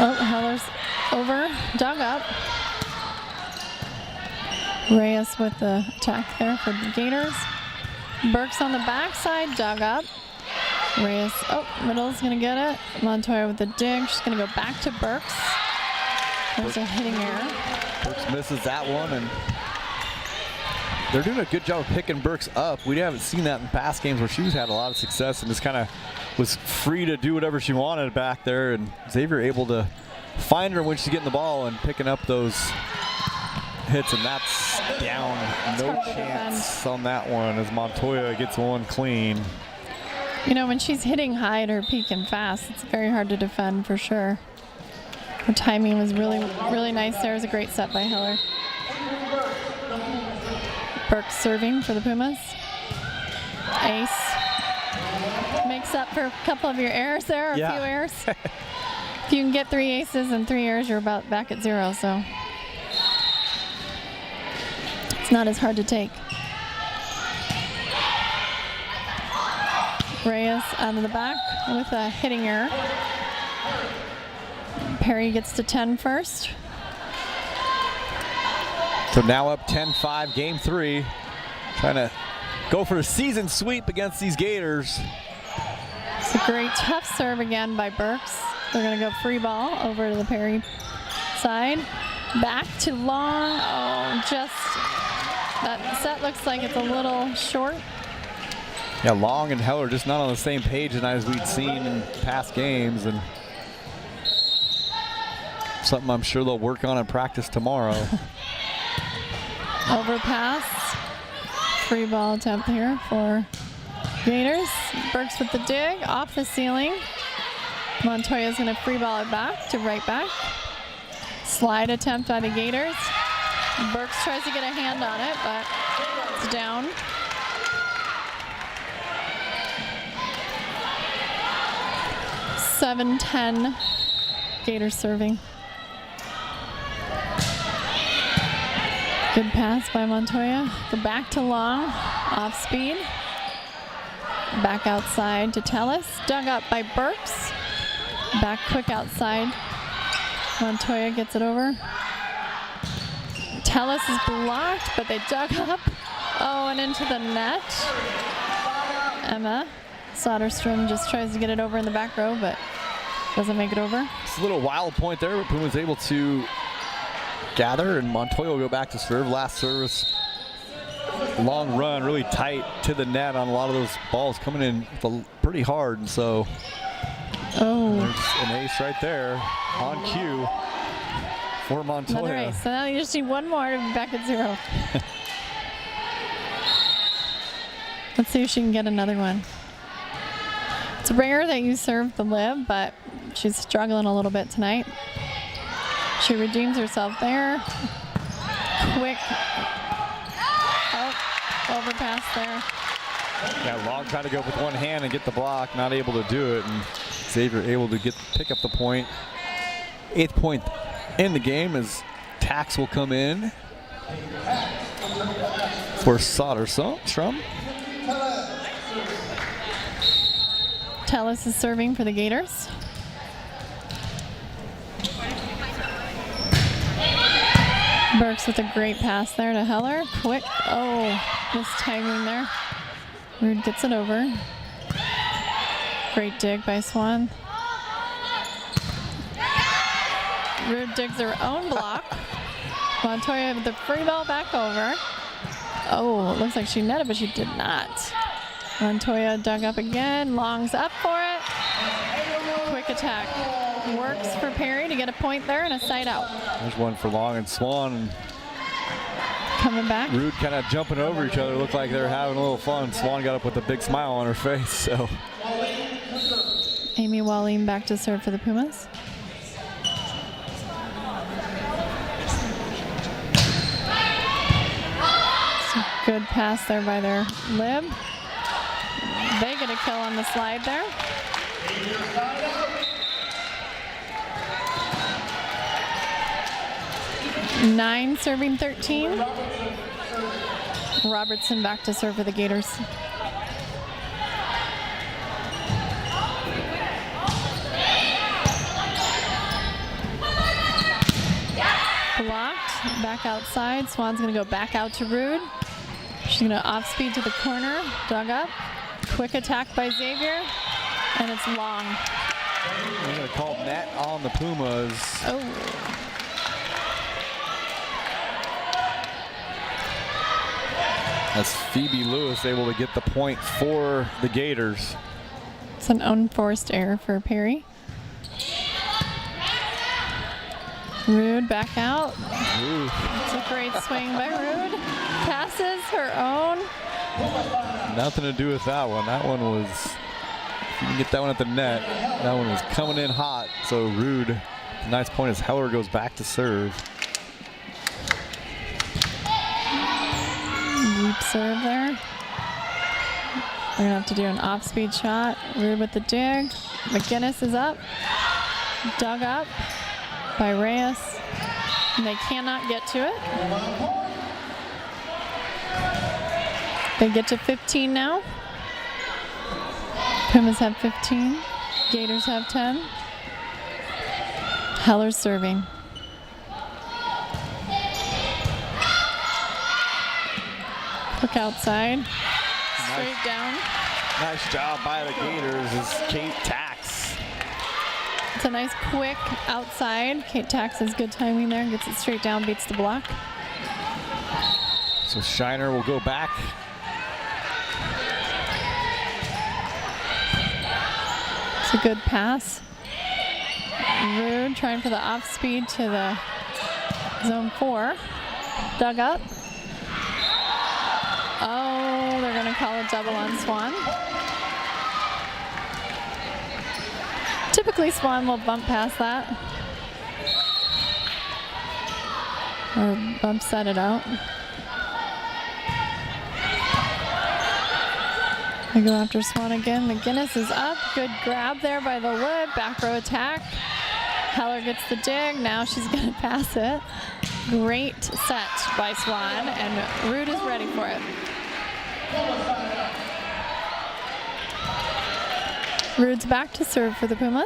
Oh, Heller's over, dug up. Reyes with the attack there for the Gators. Burks on the backside, dug up. Reyes, middle's gonna get it. Montoya with the dig, she's gonna go back to Burks. There's a hitting error. Burks misses that one, and they're doing a good job of picking Burks up. We haven't seen that in past games where she's had a lot of success and just kind of was free to do whatever she wanted back there, and Xavier able to find her when she's getting the ball and picking up those hits, and that's down. No chance on that one as Montoya gets one clean. You know, when she's hitting high at her peak and fast, it's very hard to defend for sure. Her timing was really, really nice there. It was a great set by Heller. Burks serving for the Pumas. Ace. Makes up for a couple of your errors there, a few errors. If you can get 3 aces and 3 errors, you're about back at 0, so it's not as hard to take. Reyes out of the back with a hitting error. Perry gets to 10 first. So now up 10-5, game 3. Trying to go for a season sweep against these Gators. It's a great tough serve again by Burks. They're gonna go free ball over to the Perry side. Back to long, that set looks like it's a little short. Yeah, Long and Heller just not on the same page tonight as we'd seen in past games, and something I'm sure they'll work on in practice tomorrow. Overpass. Free ball attempt here for Gators. Burks with the dig off the ceiling. Montoya's gonna free ball it back to right back. Slide attempt by the Gators. Burks tries to get a hand on it, but it's down. (7-10) Gators serving. Good pass by Montoya. Go back to Long, off speed. Back outside to Tellis. Dug up by Burks. Back quick outside. Montoya gets it over. Tellis is blocked, but they dug up. Oh, and into the net. Emma Soderstrom just tries to get it over in the back row, but doesn't make it over. It's a little wild point there, but Puma's able to gather, and Montoya will go back to serve. Last service, long run, really tight to the net on a lot of those balls coming in pretty hard, and so there's an ace right there on cue for Montoya. Another ace. So now you just need one more to be back at 0. Let's see if she can get another one. It's rare that you serve the lib, but she's struggling a little bit tonight. She redeems herself there. Quick. Oh, overpass there. Yeah, Long tried to go with one hand and get the block, not able to do it, and Xavier able to pick up the point. 8th point in the game as Tax will come in for Soderstrom. Tellis is serving for the Gators. Burks with a great pass there to Heller. Quick. Oh, missed timing there. Rude gets it over. Great dig by Swan. Rude digs her own block. Montoya with the free ball back over. Oh, it looks like she netted, but she did not. Montoya dug up again. Long's up for it. Quick attack. Works for Perry to get a point there and a side out. There's one for Long and Swan. Coming back. Rude kind of jumping over each other. Looked like they were having a little fun. Swan got up with a big smile on her face. So Amy Walling back to serve for the Pumas. Good pass there by their lib. They get a kill on the slide there. Nine serving 13. Robertson back to serve for the Gators. Blocked. Back outside. Swan's going to go back out to Rude. She's going to off speed to the corner. Dug up. Quick attack by Xavier. And it's Long. They're going to call net on the Pumas. Oh. That's Phoebe Lewis able to get the point for the Gators. It's an unforced error for Perry. Rude back out. Ooh. It's a great swing by Rude. Passes her own. Nothing to do with that one. That one was, if you can get that one at the net, that one was coming in hot. So Rude, nice point as Heller goes back to serve. Deep serve there. They're gonna have to do an off-speed shot. Rude with the dig. McGinnis is up. Dug up by Reyes. And they cannot get to it. They get to 15 now. Pumas have 15. Gators have 10. Heller's serving. Quick outside. Straight down. Nice job by the Gators is Kate Tax. It's a nice quick outside. Kate Tax has good timing there. Gets it straight down, beats the block. So Shiner will go back. It's a good pass. Rude trying for the off speed to the zone 4. Dug up. Oh, they're going to call a double on Swan. Typically, Swan will bump past that. Or bump set it out. They go after Swan again. McGinnis is up. Good grab there by the lid. Back row attack. Heller gets the dig. Now she's going to pass it. Great set by Swan, and Rude is ready for it. Rude's back to serve for the Pumas.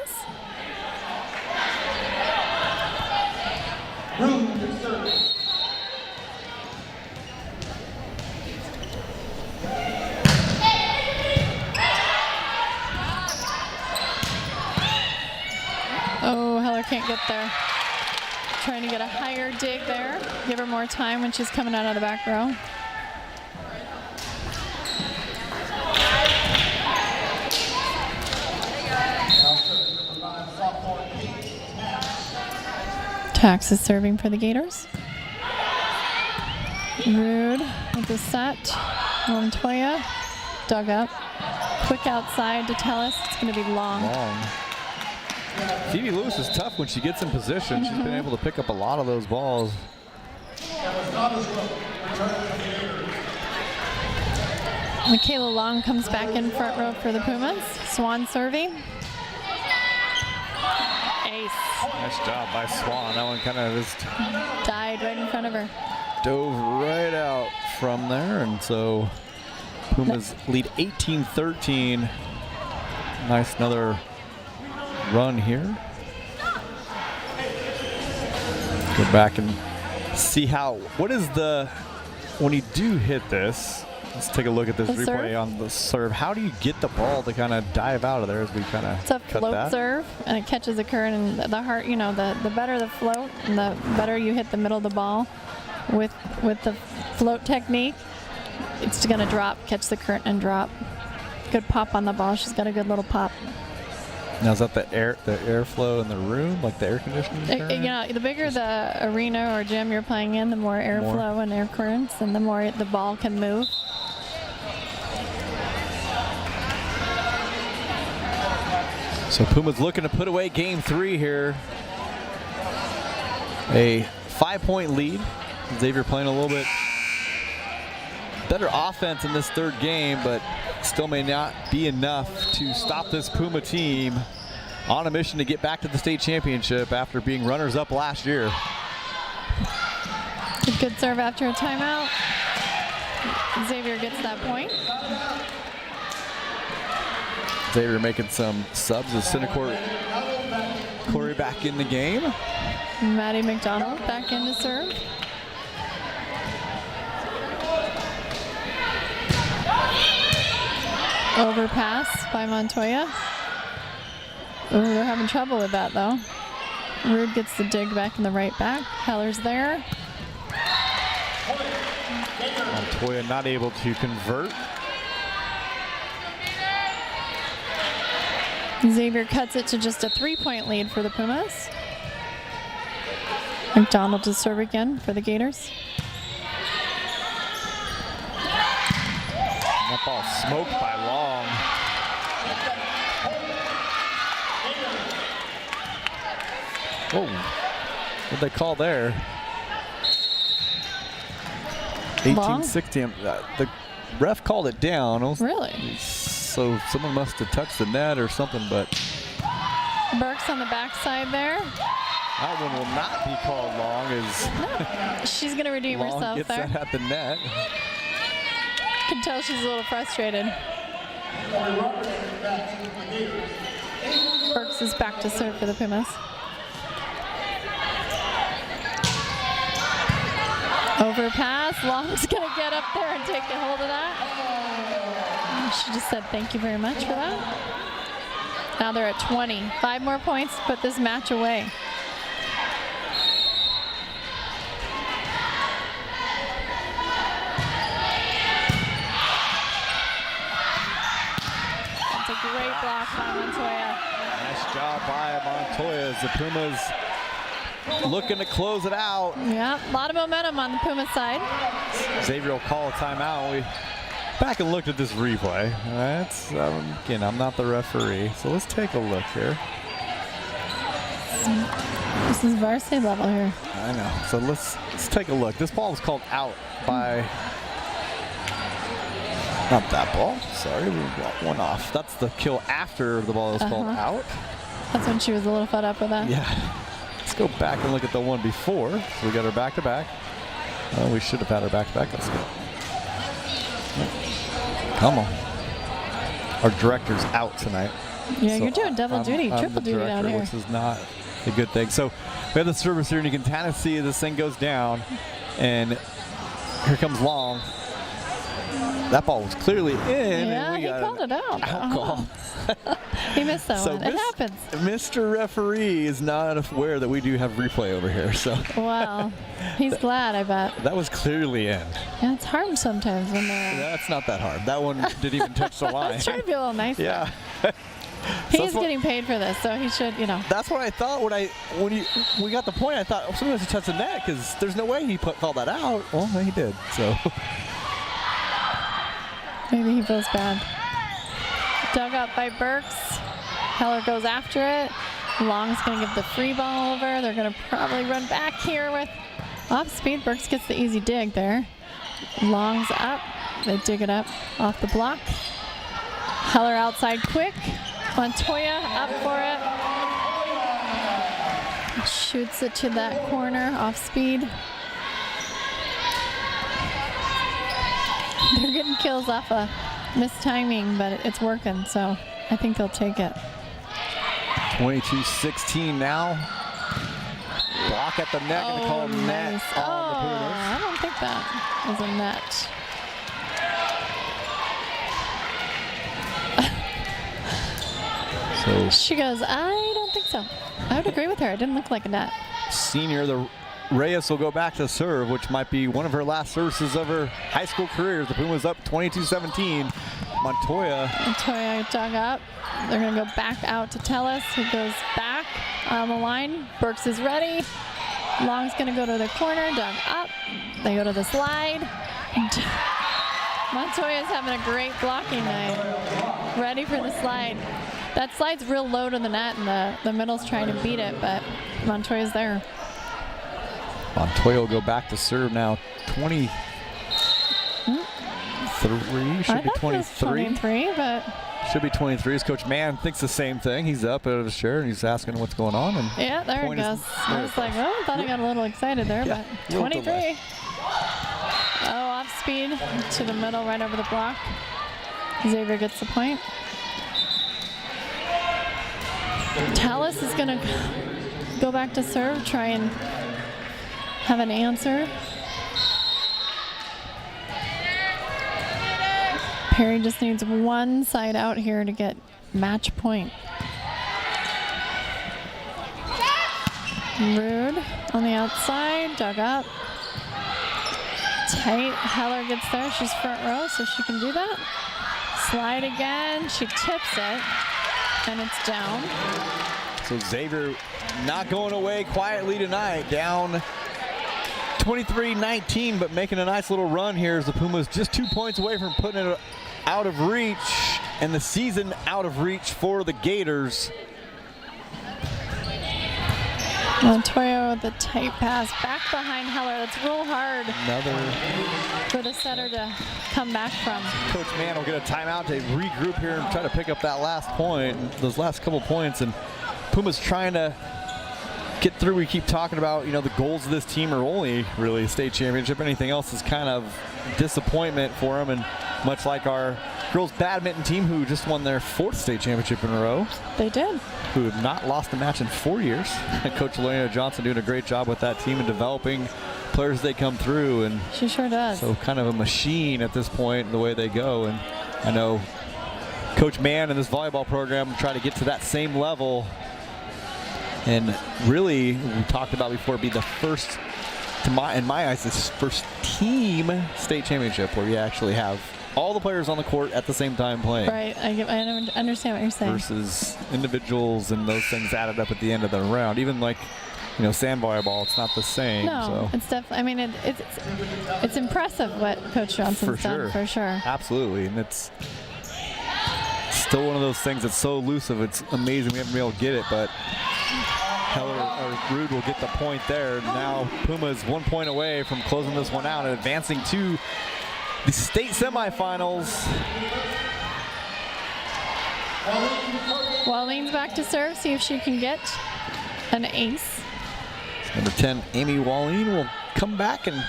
Rude to serve. Oh, Heller can't get there. Trying to get a higher dig there. Give her more time when she's coming out of the back row. Tax is serving for the Gators. Rude with the set. Montoya dug up. Quick outside to tell us it's going to be long. Phoebe Lewis is tough when she gets in position. She's been able to pick up a lot of those balls. Michaela Long comes back in front row for the Pumas. Swan serving. Ace. Nice job by Swan. That one kind of just Died right in front of her. dove right out from there, and so Pumas lead 18-13. Nice another run here. Go back and see what is the, when you do hit this, let's take a look at this The replay serve? on the serve. How do you get the ball to kind of dive out of there as we kind of It's a cut float that? serve, and it catches the current, and the heart, you know, the better the float, and the better you hit the middle of the ball with the float technique, it's going to drop, catch the current and drop. Good pop on the ball. She's got a good little pop. Now is that the airflow in the room, like the air conditioning? You know, the bigger the arena or gym you're playing in, the more airflow and air currents, and the more the ball can move. So Puma's looking to put away game 3 here. A 5-point lead. Xavier playing a little bit better offense in this third game, but still may not be enough to stop this Puma team on a mission to get back to the state championship after being runners-up last year. Good serve after a timeout. Xavier gets that point. Xavier making some subs as Cinnacore Corey back in the game. Maddie McDonald back in to serve. Overpass by Montoya. Oh, they're having trouble with that though. Rude gets the dig back in the right back. Heller's there. Montoya not able to convert. Xavier cuts it to just a 3-point lead for the Pumas. McDonald to serve again for the Gators. That ball smoked by Long. Oh, what'd they call there? Long? 18-16. The ref called it down. Really? So someone must have touched the net or something, but Burks on the backside there. that one will not be called long as She's going to redeem Long herself gets there. that at the net. Can tell she's a little frustrated. Burks is back to serve for the Pumas. Overpass. Long's going to get up there and take a hold of that. She just said thank you very much for that. Now they're at 20. 5 more points to put this match away. That's a great block by Montoya. Nice job by Montoya as the Pumas looking to close it out. Yeah, a lot of momentum on the Puma side. Xavier will call a timeout. We back and looked at this replay. That's again, I'm not the referee, so let's take a look here. This is varsity level here. I know. So let's take a look. This ball was called out by not that ball. Sorry, we got one off. That's the kill after the ball was called out. That's when she was a little fed up with that. Yeah. Let's go back and look at the one before. So we got her back to back. Well, we should have had her back to back. Let's go. Come on. Our director's out tonight. Yeah, So you're doing double duty, I'm triple the duty out director, here. which is not a good thing. So we have the service here, and you can kind of see this thing goes down, and here comes Long. That ball was clearly in. Yeah, and we he got called it out. out call. He missed that one. It happens. Mr. Referee is not aware that we do have replay over here. So Wow. He's glad, I bet. that was clearly in. Yeah, it's hard sometimes when they're. That's not that hard. That one didn't even touch the I line. was trying to be a little nicer. Yeah. He's getting paid for this, so he should, you know. That's what I thought when we got the point. I thought, oh, somebody has to touch the net because there's no way he called that out. Well, he did. So Maybe he feels bad. Dug up by Burks. Heller goes after it. Long's going to give the free ball over. They're going to probably run back here with off speed. Burks gets the easy dig there. Long's up. They dig it up off the block. Heller outside quick. Montoya up for it. Shoots it to that corner off speed. They're getting kills off a mistiming, but it's working, so I think they'll take it. 22-16 now. Block at the net. Going to call net nice. on the Pumas. I don't think that was a net. So She goes, I don't think so. I would agree with her. It didn't look like a net. senior, the Reyes will go back to serve, which might be one of her last services of her high school career. The Pumas up 22-17. Montoya dug up. They're going to go back out to Tellis, who goes back on the line. Burks is ready. Long's going to go to the corner, dug up. They go to the slide. Montoya's having a great blocking night. Ready for the slide. That slide's real low to the net, and the middle's trying to beat it, but Montoya's there. Montoya will go back to serve now. 23, should be 23. 23, but should be 23. As Coach Mann thinks the same thing. He's up out of his chair and he's asking what's going on. And yeah, there it goes. I was like, oh, I thought I got a little excited there, Yeah, but 23. Oh, off speed to the middle, right over the block. Xavier gets the point. Tallis is going to go back to serve, try and have an answer. Perry just needs one side out here to get match point. Rude on the outside, dug up. Tight, Heller gets there, she's front row, so she can do that. Slide again, she tips it, and it's down. so Xavier not going away quietly tonight. Down 23-19, but making a nice little run here as the Pumas just 2 points away from putting it out of reach, and the season out of reach for the Gators. Montoya with the tight pass back behind Heller. That's real hard Another. for the setter to come back from. Coach Mann will get a timeout to regroup here and try to pick up that last point, those last couple points, and Pumas trying to get through. We keep talking about, the goals of this team are only really a state championship. Anything else is kind of disappointment for them, and much like our girls badminton team, who just won their 4th state championship in a row. They did. Who have not lost a match in 4 years. Coach Lorena Johnson doing a great job with that team and developing players they come through, and She sure does. so kind of a machine at this point, the way they go. And I know Coach Mann and this volleyball program try to get to that same level. And really, we talked about before, be the first, in my eyes, this first team state championship where you actually have all the players on the court at the same time playing. Right, I understand what you're saying. Versus individuals and those things added up at the end of the round. Even like, sand volleyball, it's not the same. No, so. it's definitely, it's impressive what Coach Johnson's done, for sure. Absolutely, and it's still one of those things that's so elusive. It's amazing we haven't been able to get it, but Heller or Rude will get the point there. Now Puma's 1 point away from closing this one out and advancing to the state semifinals. Waleen's back to serve, see if she can get an ace. Number 10, Amy Walleen, will come back and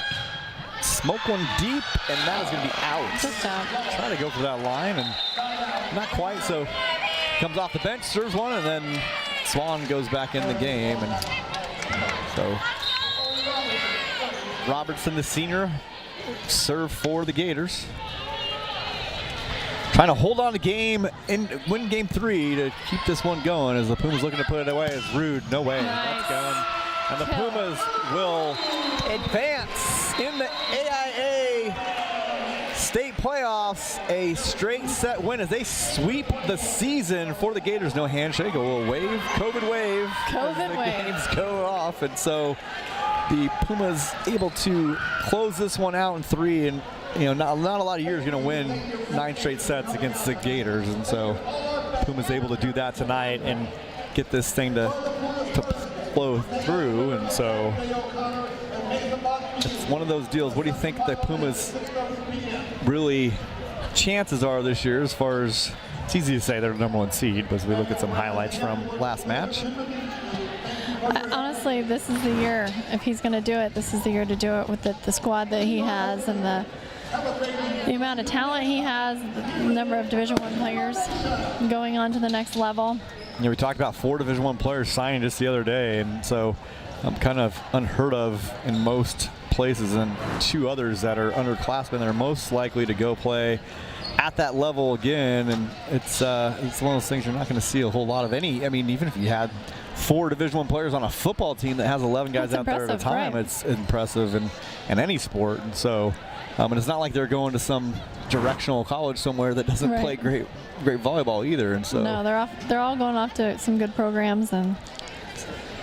smoke one deep, and that is going to be out. Just out. Try to go for that line, and not quite. So comes off the bench, serves one, and then Swan goes back in the game. And so Robertson, the senior, serve for the Gators. Trying to hold on to game and win game 3 to keep this one going as the Pumas looking to put it away. It's Rude, no way. That's going. And the Pumas will advance in the AIA state playoffs. A straight set win as they sweep the season for the Gators. No handshake, a little wave, COVID wave. COVID wave. Games go off, and so the Pumas able to close this one out in 3, and not a lot of years going to win 9 straight sets against the Gators, and so Pumas able to do that tonight and get this thing to flow through, and so it's one of those deals. What do you think the Pumas really chances are this year as far as, it's easy to say they're the #1 seed, but as we look at some highlights from last match? Honestly, this is the year. If he's going to do it, this is the year to do it with the squad that he has and the amount of talent he has, the number of Division I players going on to the next level. We talked about 4 Division I players signing just the other day, and so kind of unheard of in most places, and 2 others that are underclassmen that are most likely to go play at that level again. And it's one of those things you're not going to see a whole lot of any. I mean, even if you had 4 Division I players on a football team that has 11 guys out there at a time, right? It's impressive in any sport. And so, and it's not like they're going to some directional college somewhere that doesn't play great volleyball either. And so no, they're all going off to some good programs, and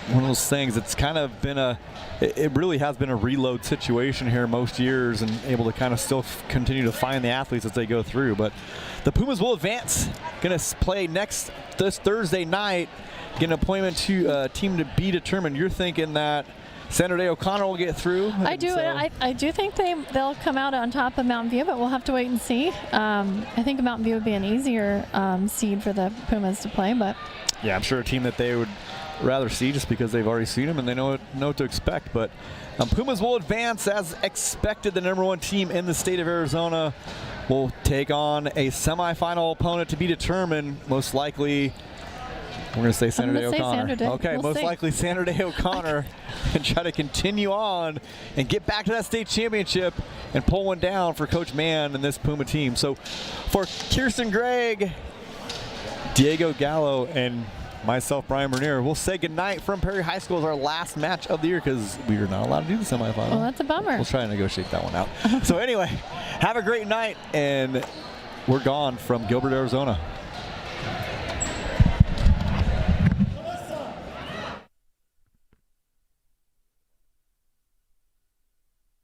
one of those things. It's kind of been it really has been a reload situation here most years, and able to kind of still continue to find the athletes as they go through. But the Pumas will advance. Going to play this Thursday night. Get an appointment to team to be determined. You're thinking that Sandra Day O'Connor will get through? I do. So I do think they'll come out on top of Mountain View, but we'll have to wait and see. I think Mountain View would be an easier seed for the Pumas to play, but yeah, I'm sure a team that they would rather see just because they've already seen them and they know what to expect. But Pumas will advance as expected. The #1 team in the state of Arizona will take on a semifinal opponent to be determined. Most likely, we're going to say Sandra Day O'Connor. Okay, most likely Sandra Day O'Connor, and try to continue on and get back to that state championship and pull one down for Coach Mann and this Puma team. So for Kirsten Gregg, Diego Gallo, and myself, Brian Bernier, we'll say goodnight from Perry High School as our last match of the year because we are not allowed to do the semifinal. Well, that's a bummer. We'll try to negotiate that one out. So anyway, have a great night, and we're gone from Gilbert, Arizona.